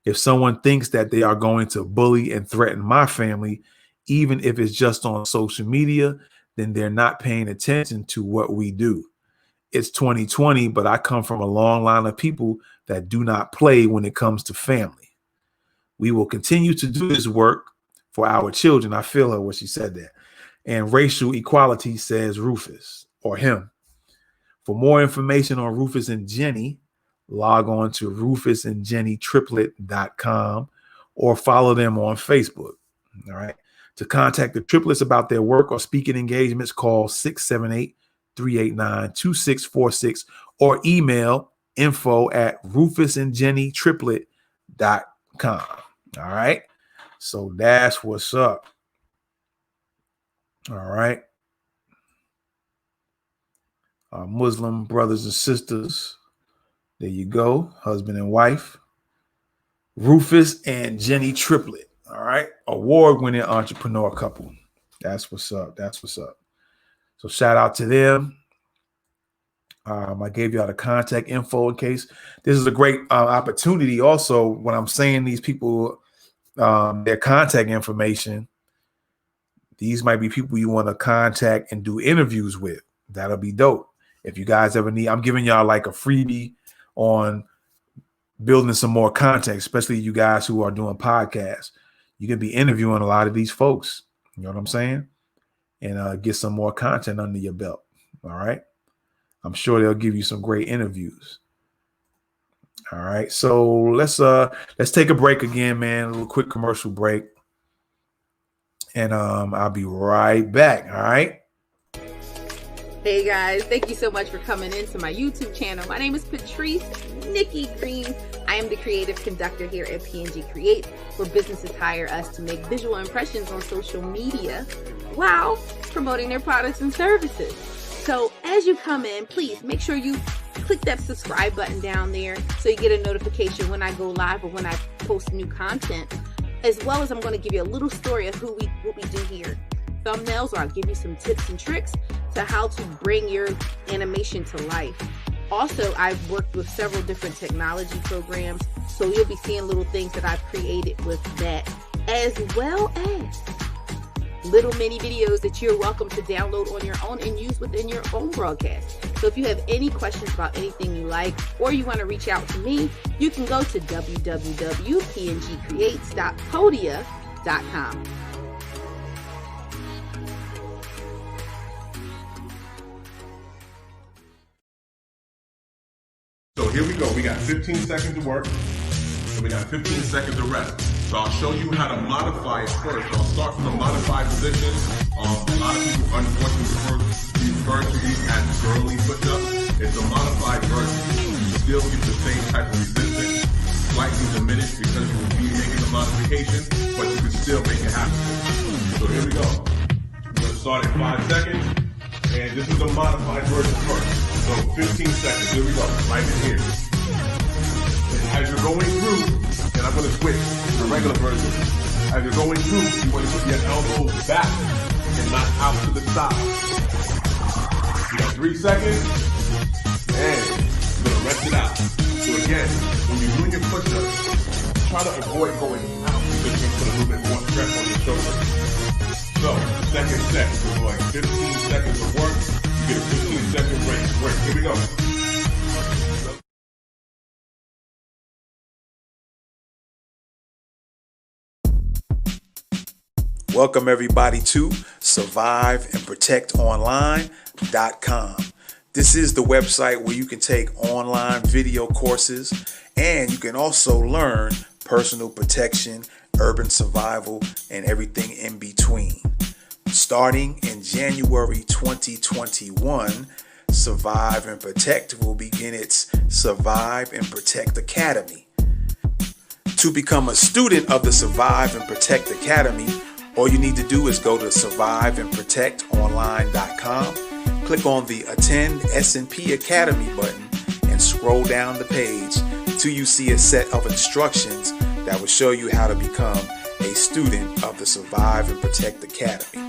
If someone thinks that they are going to bully and threaten my family, even if it's just on social media, then they're not paying attention to what we do. It's 2020, but I come from a long line of people that do not play when it comes to family. We will continue to do this work for our children. I feel her when she said that. And racial equality, says Rufus, or him. For more information on Rufus and Jenny, log on to rufusandjennytriplet.com or follow them on Facebook. All right. To contact the triplets about their work or speaking engagements, call 678-389-2646 or email info@rufusandjennytriplet.com. All right. So that's what's up. All right. Our Muslim brothers and sisters. There you go. Husband and wife. Rufus and Jenny Triplet. All right. Award-winning entrepreneur couple. That's what's up. That's what's up. So shout out to them. I gave y'all the contact info in case. This is a great opportunity. Also, when I'm saying these people, their contact information, these might be people you want to contact and do interviews with. That'll be dope. If you guys ever need, I'm giving y'all like a freebie on building some more content, especially you guys who are doing podcasts. You can be interviewing a lot of these folks. You know what I'm saying? And get some more content under your belt. All right. I'm sure they'll give you some great interviews. All right. So let's take a break again, man. A little quick commercial break. And I'll be right back. All right. Hey guys, thank you so much for coming into my YouTube channel. My name is Patrice Nikki Green. I am the creative conductor here at PNG Create, where businesses hire us to make visual impressions on social media while promoting their products and services. So as you come in, please make sure you click that subscribe button down there so you get a notification when I go live or when I post new content, as well as I'm going to give you a little story of what we do here. Thumbnails, or I'll give you some tips and tricks to how to bring your animation to life. Also, I've worked with several different technology programs, so you'll be seeing little things that I've created with that, as well as little mini videos that you're welcome to download on your own and use within your own broadcast. So if you have any questions about anything you like, or you want to reach out to me, you can go to www.pngcreates.podia.com. So here we go. We got 15 seconds to work, and we got 15 seconds to rest. So I'll show you how to modify it first. So I'll start from the modified position. A lot of people unfortunately refer to these as girly push-ups. It's a modified version. You still get the same type of resistance, slightly diminished because you will be making the modification, but you can still make it happen. So here we go. We're going to start in 5 seconds. And this is the modified version first. So 15 seconds. Here we go. Right in here. And as you're going through, and I'm going to switch to the regular version. As you're going through, you want to put your elbows back and not out to the side. You got 3 seconds. And you're going to rest it out. So again, when you're doing your push-ups, try to avoid going out because you're going to put a little bit more stress on your shoulders. So, second set, we're going 15 seconds of work, you get a 15-second break. Here we go. Welcome everybody to surviveandprotectonline.com. This is the website where you can take online video courses and you can also learn personal protection, urban survival, and everything in between. Starting in January 2021, Survive and Protect will begin its Survive and Protect Academy. To become a student of the Survive and Protect Academy, all you need to do is go to surviveandprotectonline.com, click on the Attend S&P Academy button, and scroll down the page till you see a set of instructions that will show you how to become a student of the Survive and Protect Academy.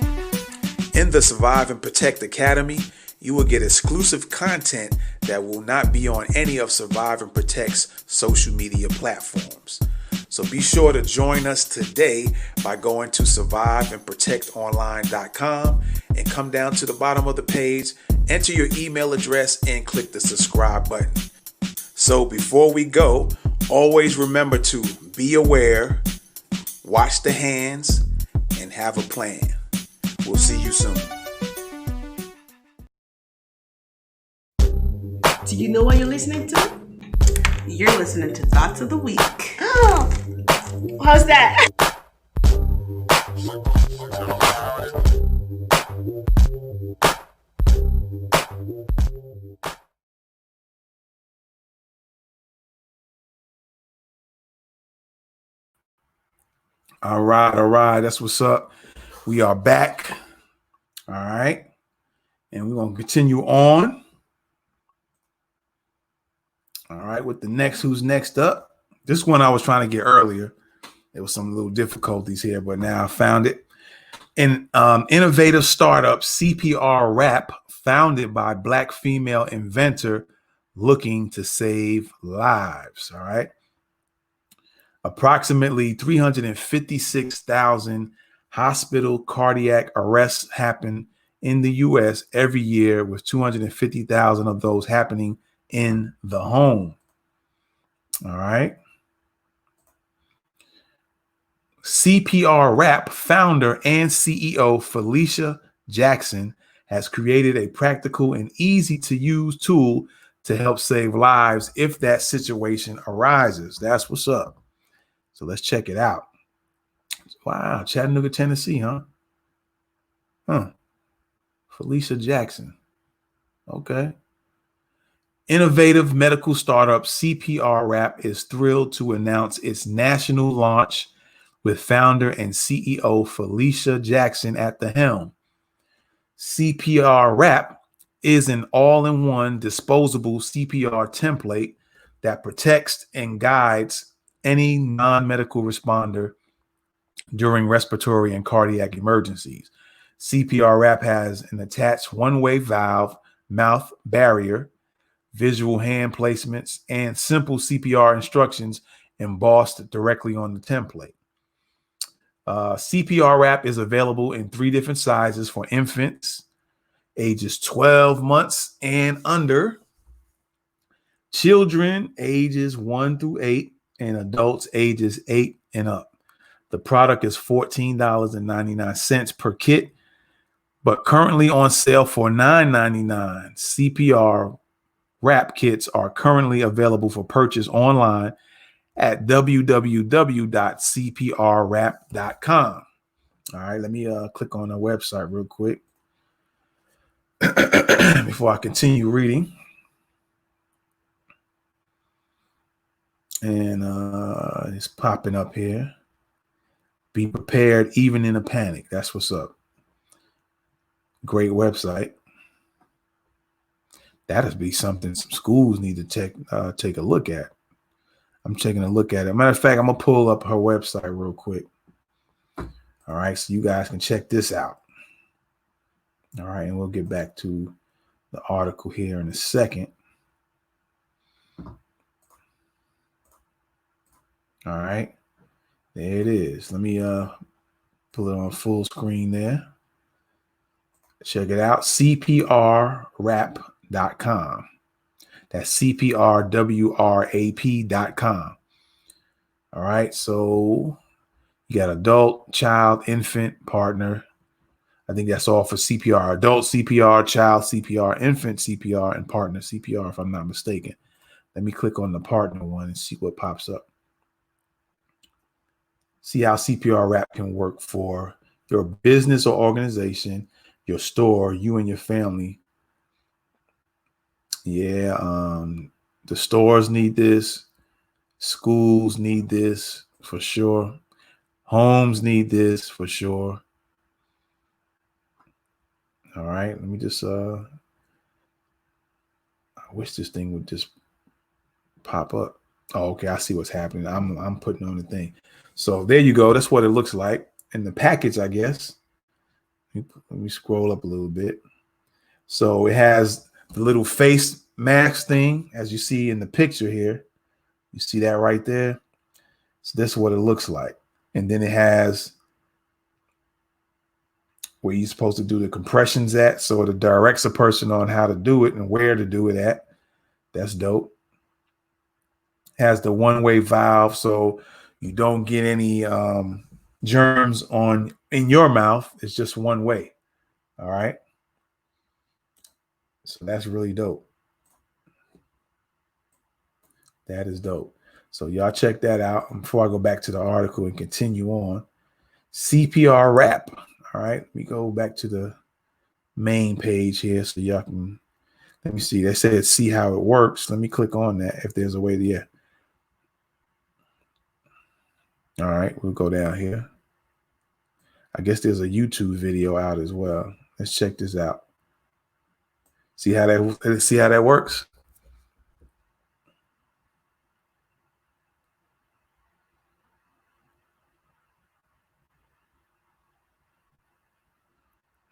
In the Survive and Protect Academy, you will get exclusive content that will not be on any of Survive and Protect's social media platforms. So be sure to join us today by going to surviveandprotectonline.com and come down to the bottom of the page, enter your email address, and click the subscribe button. So before we go, always remember to be aware, wash the hands, and have a plan. We'll see you soon. Do you know what you're listening to? You're listening to Thoughts of the Week. Oh, how's that? All right. That's what's up. We are back. All right. And we're going to continue on. All right. With the next, who's next up? This one I was trying to get earlier. There was some little difficulties here, but now I found it. An innovative startup, CPR Wrap, founded by Black female inventor looking to save lives. All right. Approximately 356,000 hospital cardiac arrests happen in the U.S. every year, with 250,000 of those happening in the home. All right. CPR Wrap founder and CEO Felicia Jackson has created a practical and easy to use tool to help save lives if that situation arises. That's what's up. So let's check it out. Wow, Chattanooga, Tennessee, huh? Felicia Jackson. Okay. Innovative medical startup CPR Wrap is thrilled to announce its national launch with founder and CEO Felicia Jackson at the helm. CPR Wrap is an all-in-one disposable CPR template that protects and guides any non-medical responder during respiratory and cardiac emergencies. CPR Wrap has an attached one-way valve, mouth barrier, visual hand placements, and simple CPR instructions embossed directly on the template. CPR Wrap is available in 3 different sizes for infants, ages 12 months and under, children ages 1 through 8, and adults ages 8 and up. The product is $14.99 per kit, but currently on sale for $9.99. CPR Wrap kits are currently available for purchase online at www.cprwrap.com. All right, let me click on the website real quick before I continue reading. And it's popping up here. Be prepared even in a panic. That's what's up. Great website. That'd be something some schools need to take a look at. I'm taking a look at it. Matter of fact, I'm gonna pull up her website real quick. All right, so you guys can check this out. All right, and we'll get back to the article here in a second. All right, there it is. Let me pull it on full screen there. Check it out, cprwrap.com. That's cprwrap.com. All right, so you got adult, child, infant, partner. I think that's all for CPR. Adult CPR, child CPR, infant CPR, and partner CPR, if I'm not mistaken. Let me click on the partner one and see what pops up. See how CPR Wrap can work for your business or organization, your store, you and your family. Yeah, the stores need this. Schools need this for sure. Homes need this for sure. All right, let me just I wish this thing would just pop up. Oh, okay, I see what's happening. I'm putting on the thing. So there you go. That's what it looks like in the package, I guess. Let me scroll up a little bit. So it has the little face mask thing, as you see in the picture here. You see that right there? So that's what it looks like. And then it has where you're supposed to do the compressions at. So it directs a person on how to do it and where to do it at. That's dope. Has the one-way valve, so you don't get any germs in your mouth. It's just one way. All right. So that's really dope. That is dope. So y'all check that out before I go back to the article and continue on. CPR Wrap. All right. Let me go back to the main page here so y'all can, let me see. They said see how it works. Let me click on that if there's a way to, yeah. All right. We'll go down here. I guess there's a YouTube video out as well. Let's check this out. See how that works?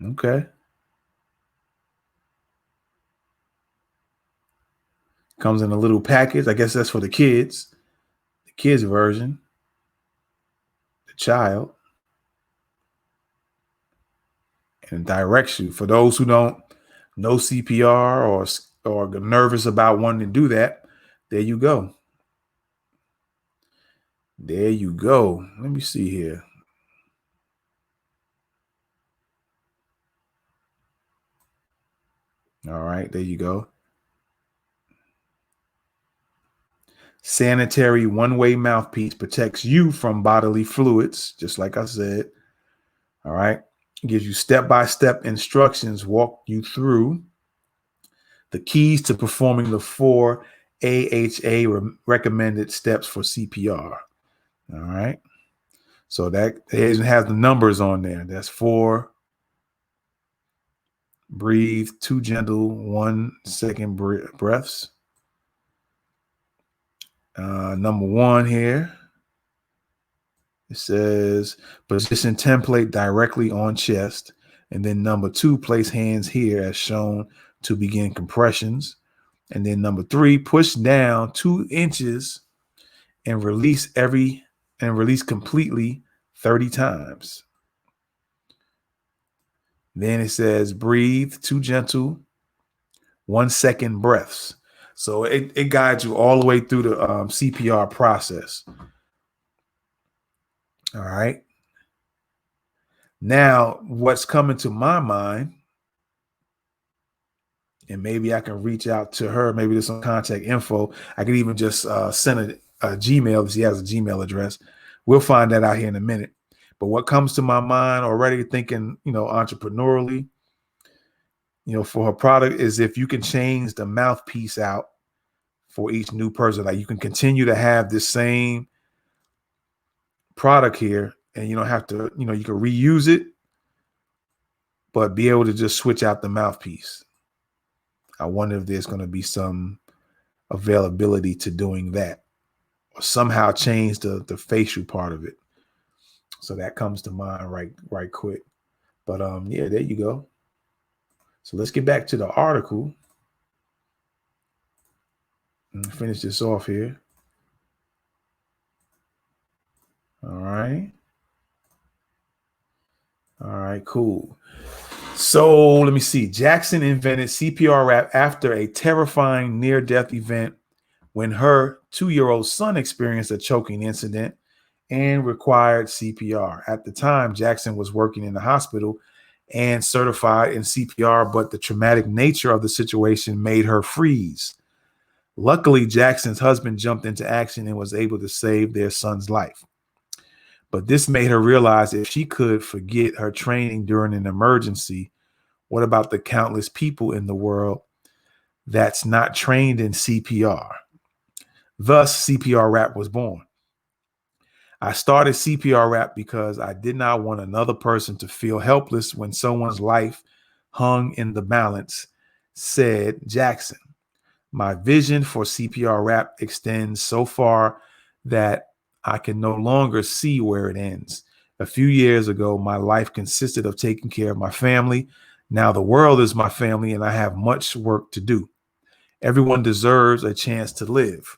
Okay. Comes in a little package. I guess that's for the kids version. The child. And directs you. For those who don't know CPR or nervous about wanting to do that, there you go. There you go. Let me see here. All right, there you go. Sanitary one-way mouthpiece protects you from bodily fluids, just like I said. All right. It gives you step-by-step instructions, walk you through the keys to performing the 4 AHA recommended steps for CPR. All right. So that it has the numbers on there. That's 4. Breathe, 2 gentle, 1 second breaths. Number 1 here. It says position template directly on chest. And then number 2, place hands here as shown to begin compressions. And then number 3, push down 2 inches and release completely 30 times. Then it says breathe, 2 gentle, 1 second breaths. So it guides you all the way through the CPR process. All right. Now, what's coming to my mind, and maybe I can reach out to her. Maybe there's some contact info. I could even just send a Gmail if she has a Gmail address. We'll find that out here in a minute. But what comes to my mind already thinking, entrepreneurially, for her product is if you can change the mouthpiece out for each new person, like you can continue to have this same product here and you don't have to, you can reuse it, but be able to just switch out the mouthpiece. I wonder if there's going to be some availability to doing that, or somehow change the facial part of it. So that comes to mind right quick. But yeah, there you go. So let's get back to the article and finish this off here. All right. All right, cool. So let me see. Jackson invented CPR rap after a terrifying near-death event when her 2-year-old son experienced a choking incident and required CPR. At the time, Jackson was working in the hospital and certified in CPR, but the traumatic nature of the situation made her freeze. Luckily, Jackson's husband jumped into action and was able to save their son's life. But this made her realize if she could forget her training during an emergency, what about the countless people in the world that's not trained in CPR? Thus, CPR Rap was born. I started CPR Rap because I did not want another person to feel helpless when someone's life hung in the balance, said Jackson. My vision for CPR Rap extends so far that I can no longer see where it ends. A few years ago, my life consisted of taking care of my family. Now the world is my family, and I have much work to do. Everyone deserves a chance to live.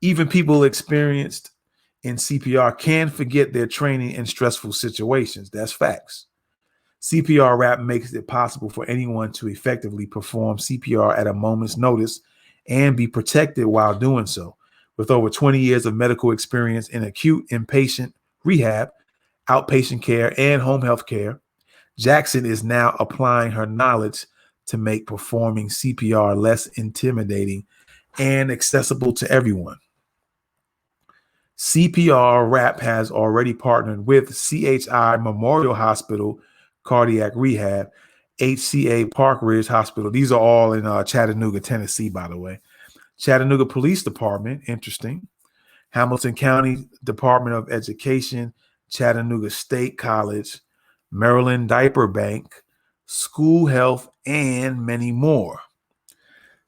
Even people experienced in CPR can forget their training in stressful situations. That's facts. CPR Rap makes it possible for anyone to effectively perform CPR at a moment's notice and be protected while doing so. With over 20 years of medical experience in acute inpatient rehab, outpatient care, and home health care, Jackson is now applying her knowledge to make performing CPR less intimidating and accessible to everyone. CPR Rap has already partnered with CHI Memorial Hospital Cardiac Rehab, HCA Park Ridge Hospital. These are all in Chattanooga, Tennessee, by the way. Chattanooga Police Department, interesting. Hamilton County Department of Education, Chattanooga State College, Maryland Diaper Bank, School Health, and many more.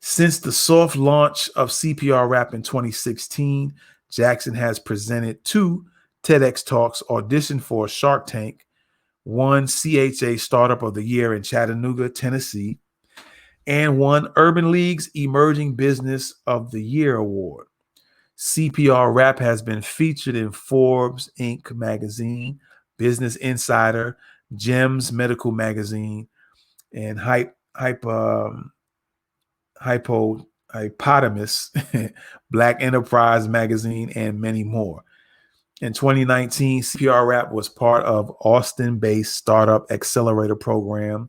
Since the soft launch of CPR Rap in 2016, Jackson has presented 2 TEDx talks, auditioned for Shark Tank, won CHA Startup of the Year in Chattanooga, Tennessee, and won Urban League's Emerging Business of the Year award. CPR Rap has been featured in Forbes Inc. magazine, Business Insider, GEMS Medical Magazine, and Hypotamus, Black Enterprise Magazine, and many more. In 2019, CPR Rap was part of Austin-based startup accelerator program,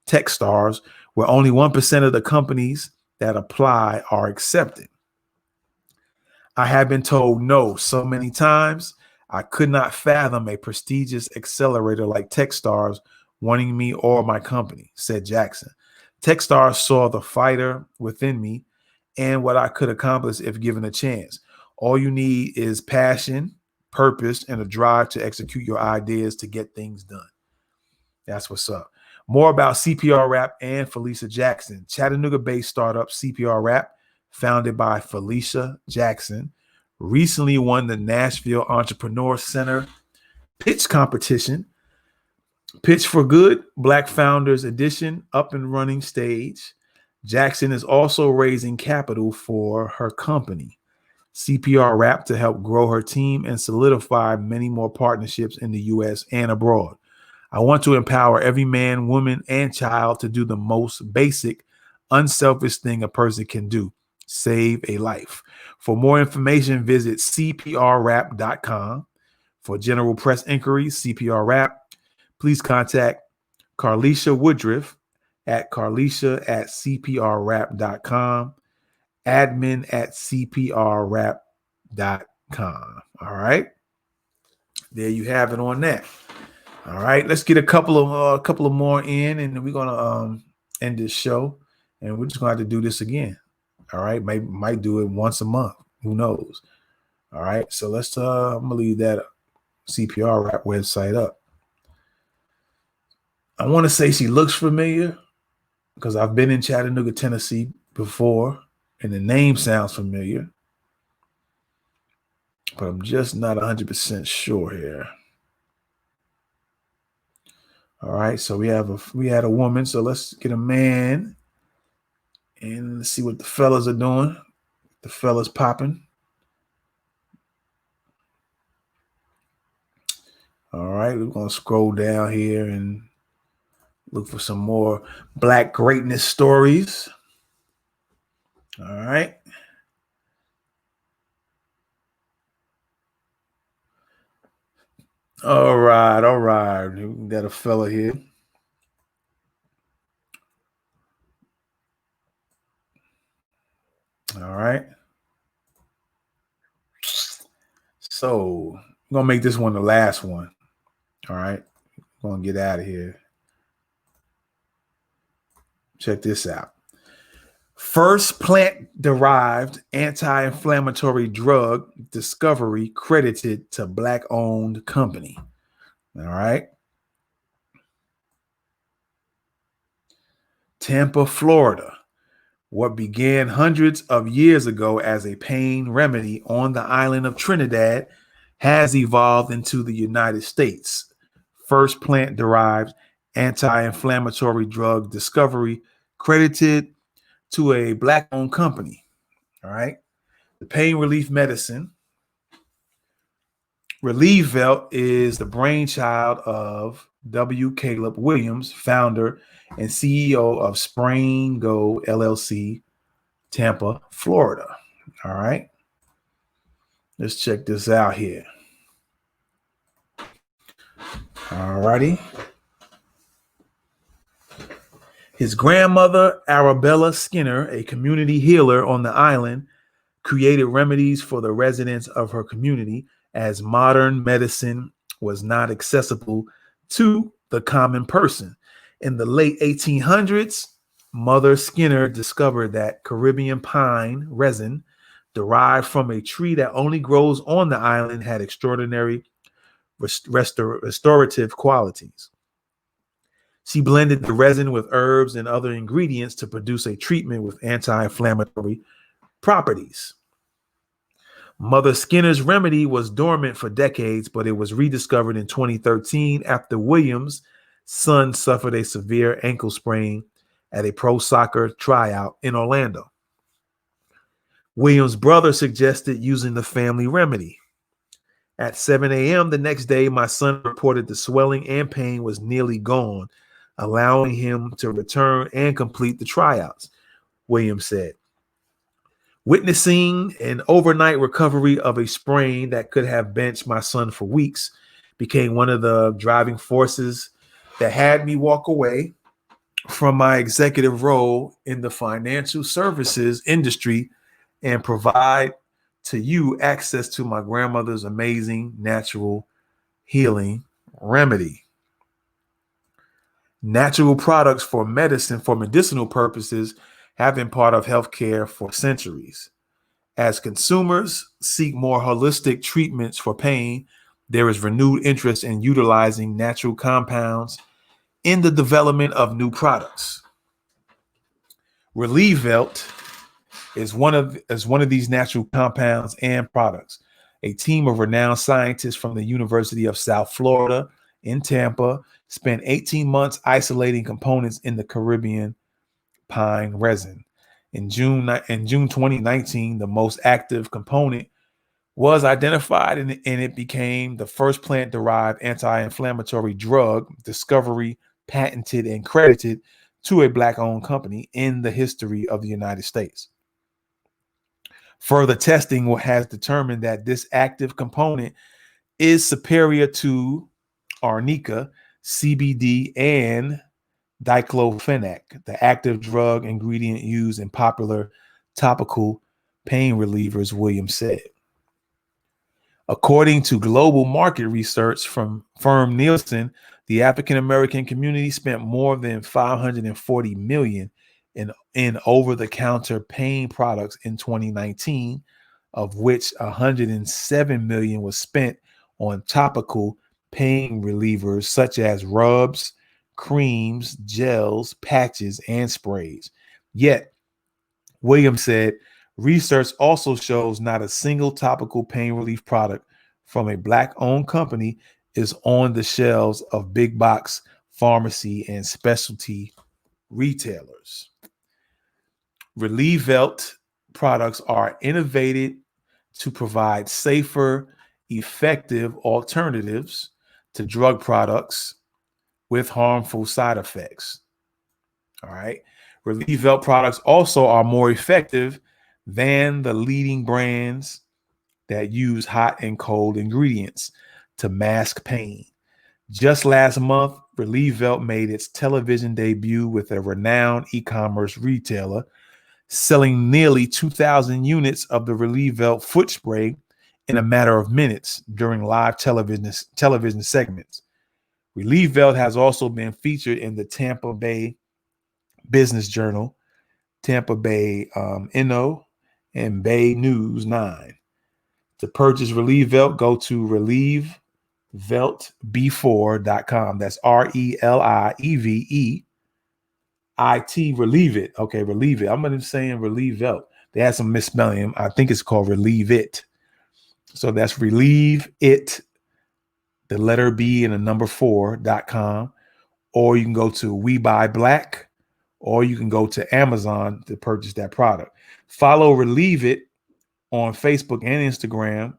Techstars, where only 1% of the companies that apply are accepted. I have been told no so many times, I could not fathom a prestigious accelerator like Techstars wanting me or my company, said Jackson. Techstars saw the fighter within me and what I could accomplish if given a chance. All you need is passion, purpose, and a drive to execute your ideas to get things done. That's what's up. More about CPR Rap and Felicia Jackson. Chattanooga-based startup CPR Rap, founded by Felicia Jackson, recently won the Nashville Entrepreneur Center pitch competition. Pitch for Good, Black Founders Edition, up and running stage. Jackson is also raising capital for her company, CPR Rap, to help grow her team and solidify many more partnerships in the U.S. and abroad. I want to empower every man, woman, and child to do the most basic, unselfish thing a person can do: save a life. For more information, visit cprrap.com. For general press inquiries, CPR Rap, please contact Carlisha Woodruff at carlisha@cprrap.com, admin@cprrap.com. All right. There you have it on that. All right. Let's get a couple of more in, and then we're gonna end this show, and we're just gonna have to do this again. All right. Might do it once a month. Who knows? All right. So let's I'm gonna leave that CPR Rap website up. I want to say she looks familiar, because I've been in Chattanooga, Tennessee before, and the name sounds familiar, but I'm just not 100% sure here. All right, so we had a woman, so let's get a man, and let's see what the fellas are doing. The fellas popping. All right, we're gonna scroll down here and look for some more Black greatness stories. All right. All right. We got a fella here. All right. So I'm gonna make this one the last one. All right. I'm gonna get out of here. Check this out. First plant-derived anti-inflammatory drug discovery credited to Black-owned company. All right. Tampa, Florida. What began hundreds of years ago as a pain remedy on the island of Trinidad has evolved into the United States. First plant-derived anti-inflammatory drug discovery credited to a Black-owned company. All right. The pain relief medicine, Relievelt, is the brainchild of W. Caleb Williams, founder and CEO of Sprain Go LLC, Tampa, Florida. All right. Let's check this out here. All righty. His grandmother, Arabella Skinner, a community healer on the island, created remedies for the residents of her community as modern medicine was not accessible to the common person. In the late 1800s, Mother Skinner discovered that Caribbean pine resin derived from a tree that only grows on the island had extraordinary restorative qualities. She blended the resin with herbs and other ingredients to produce a treatment with anti-inflammatory properties. Mother Skinner's remedy was dormant for decades, but it was rediscovered in 2013 after Williams' son suffered a severe ankle sprain at a pro soccer tryout in Orlando. Williams' brother suggested using the family remedy. At 7 a.m. the next day, my son reported the swelling and pain was nearly gone, allowing him to return and complete the tryouts, Williams said. Witnessing an overnight recovery of a sprain that could have benched my son for weeks became one of the driving forces that had me walk away from my executive role in the financial services industry and provide to you access to my grandmother's amazing natural healing remedy. Natural products for medicinal purposes have been part of healthcare for centuries. As consumers seek more holistic treatments for pain, there is renewed interest in utilizing natural compounds in the development of new products. Relievelt is one of these natural compounds and products. A team of renowned scientists from the University of South Florida in Tampa spent 18 months isolating components in the Caribbean pine resin. In June 2019, the most active component was identified and it became the first plant-derived anti-inflammatory drug discovery patented and credited to a Black-owned company in the history of the United States. Further testing has determined that this active component is superior to arnica, CBD, and diclofenac, the active drug ingredient used in popular topical pain relievers, Williams said. According to global market research from firm Nielsen, the African American community spent more than $540 million in over-the-counter pain products in 2019, of which $107 million was spent on topical pain relievers such as rubs, creams, gels, patches, and sprays. Yet, Williams said, research also shows not a single topical pain relief product from a Black-owned company is on the shelves of big box pharmacy and specialty retailers. Relievelt products are innovated to provide safer, effective alternatives to drug products with harmful side effects. All right. Relievelt products also are more effective than the leading brands that use hot and cold ingredients to mask pain. Just last month, Relievelt made its television debut with a renowned e-commerce retailer, selling nearly 2,000 units of the Relievelt foot spray in a matter of minutes during live television segments. Relievelt has also been featured in the Tampa Bay Business Journal, Tampa Bay Inno, and Bay News 9. To purchase Relievelt, go to relieveveltb4.com. That's RELIEVEIT. Relieve it. Okay, relieve it. I'm not even saying Relievelt. They had some misspelling. I think it's called Relieve It. So that's Relieve It, the letter B and the number 4.com. Or you can go to We Buy Black, or you can go to Amazon to purchase that product. Follow Relieve It on Facebook and Instagram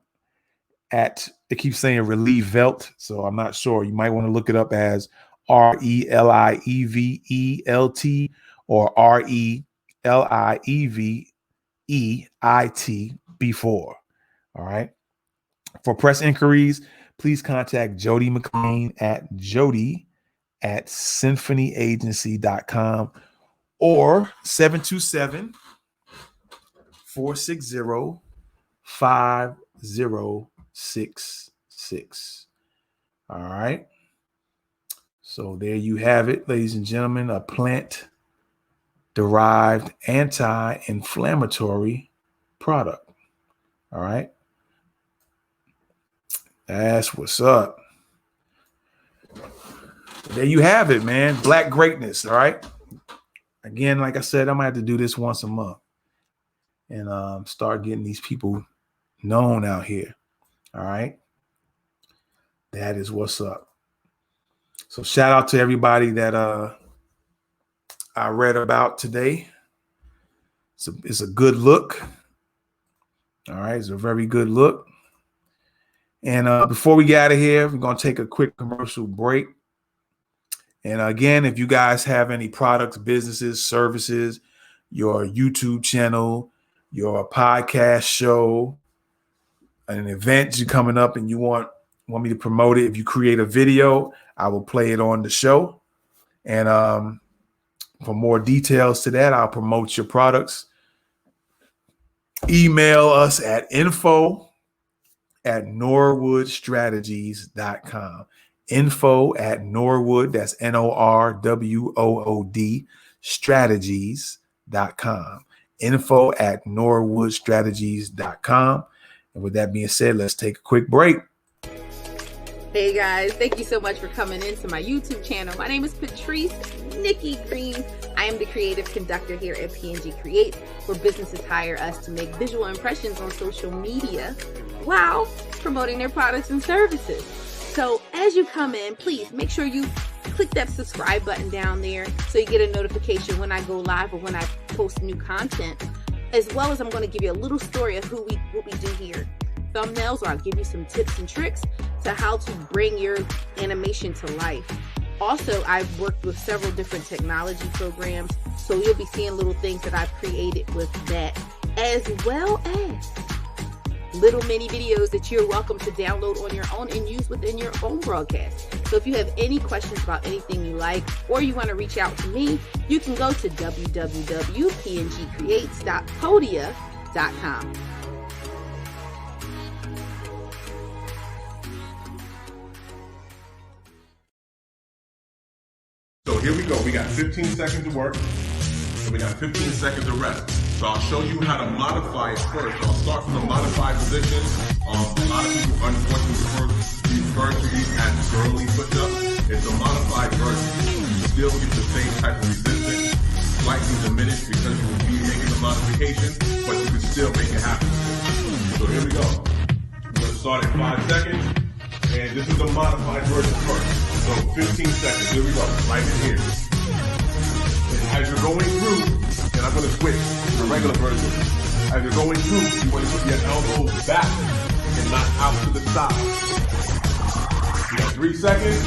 at, it keeps saying Relievelt, so I'm not sure. You might want to look it up as RELIEVELT or RELIEVEIT before. All right. For press inquiries, please contact Jody McLean at jody@symphonyagency.com or 727-460-5066. All right. So there you have it, ladies and gentlemen, a plant-derived anti-inflammatory product. All right. That's what's up. There you have it, man. Black greatness. All right. Again, like I said, I might have to do this once a month and start getting these people known out here. All right. That is what's up. So shout out to everybody that I read about today. It's a good look. All right. It's a very good look. And before we get out of here, we're going to take a quick commercial break. And again, if you guys have any products, businesses, services, your YouTube channel, your podcast show, an event you're coming up and you want me to promote it, if you create a video, I will play it on the show. And for more details to that, I'll promote your products. Email us at info@norwoodstrategies.com. Info@Norwood, that's NORWOOD, strategies.com. Info@Norwoodstrategies.com. And with that being said, let's take a quick break. Hey guys, thank you so much for coming into my YouTube channel. My name is Patrice Nikki Green. I am the creative conductor here at PNG Create, where businesses hire us to make visual impressions on social media while promoting their products and services. So as you come in, please make sure you click that subscribe button down there so you get a notification when I go live or when I post new content, as well as I'm going to give you a little story of what we do here. Thumbnails, or I'll give you some tips and tricks to how to bring your animation to life. Also, I've worked with several different technology programs, so you'll be seeing little things that I've created with that, as well as little mini videos that you're welcome to download on your own and use within your own broadcast. So if you have any questions about anything you like, or you want to reach out to me, you can go to www.pngcreates.podia.com. So here we go. We got 15 seconds to work, and we got 15 seconds to rest. So I'll show you how to modify it first. So I'll start from the modified position. A lot of people unfortunately refer to these as girly push-ups. It's a modified version. still get the same type of resistance, slightly diminished because you will be making the modification, but you can still make it happen. So here we go. We're going to start at 5 seconds, and this is the modified version first. So 15 seconds, here we go, right in here. And as you're going through, and I'm going to switch to the regular version. As you're going through, you want to put your elbows back and not out to the side. You got 3 seconds,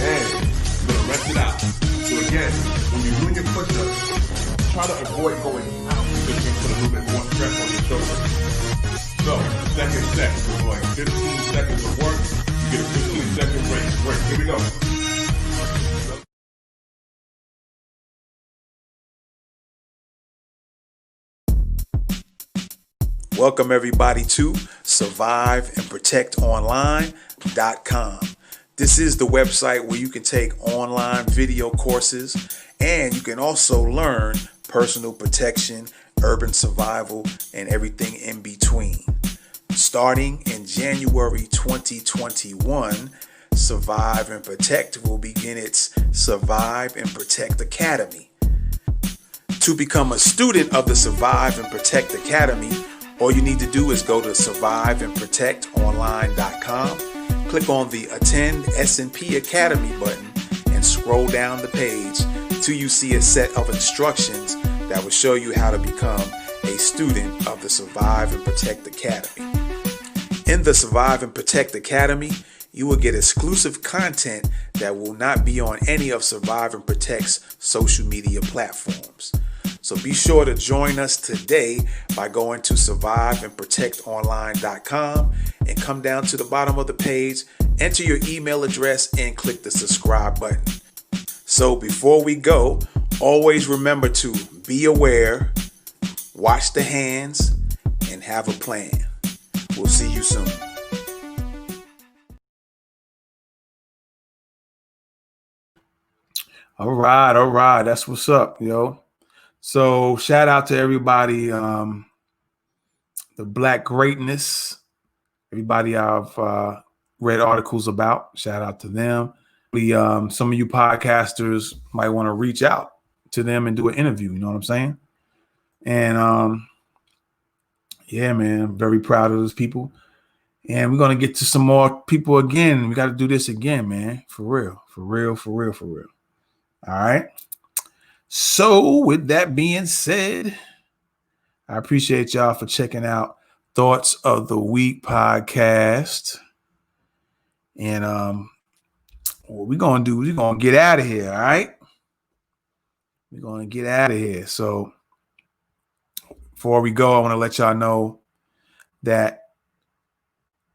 and you're going to rest it out. So again, when you're doing your push-ups, try to avoid going out because you can put a little bit more stress on your shoulders. So, second set, we're going 15 seconds of work, you get a 15-second break. Here we go. Welcome everybody to surviveandprotectonline.com. This is the website where you can take online video courses and you can also learn personal protection, urban survival, and everything in between. Starting in January 2021, Survive and Protect will begin its Survive and Protect Academy. To become a student of the Survive and Protect Academy, all you need to do is go to surviveandprotectonline.com, click on the Attend S&P Academy button, and scroll down the page till you see a set of instructions that will show you how to become a student of the Survive and Protect Academy. In the Survive and Protect Academy, you will get exclusive content that will not be on any of Survive and Protect's social media platforms. So be sure to join us today by going to surviveandprotectonline.com and come down to the bottom of the page, enter your email address, and click the subscribe button. So before we go, always remember to be aware, watch the hands, and have a plan. We'll see you soon. All right. That's what's up, yo. So shout out to everybody, the Black Greatness, everybody I've read articles about. Shout out to them. Some of you podcasters might want to reach out to them and do an interview. You know what I'm saying? And yeah, man, I'm very proud of those people. And we're going to get to some more people again. We got to do this again, man. For real. All right. So with that being said, I appreciate y'all for checking out Thoughts of the Week podcast. And what we're going to do is we're going to get out of here, all right? We're going to get out of here. So before we go, I want to let y'all know that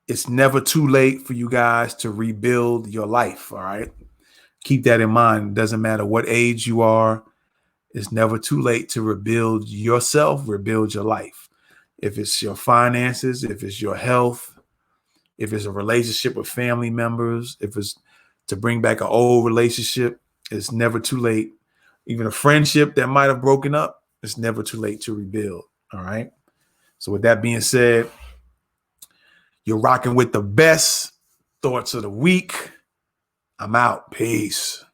it's never too late for you guys to rebuild your life, all right? Keep that in mind. It doesn't matter what age you are. It's never too late to rebuild yourself, rebuild your life. If it's your finances, if it's your health, if it's a relationship with family members, if it's to bring back an old relationship, it's never too late. Even a friendship that might have broken up, it's never too late to rebuild. All right. So with that being said, you're rocking with the best Thoughts of the Week. I'm out. Peace.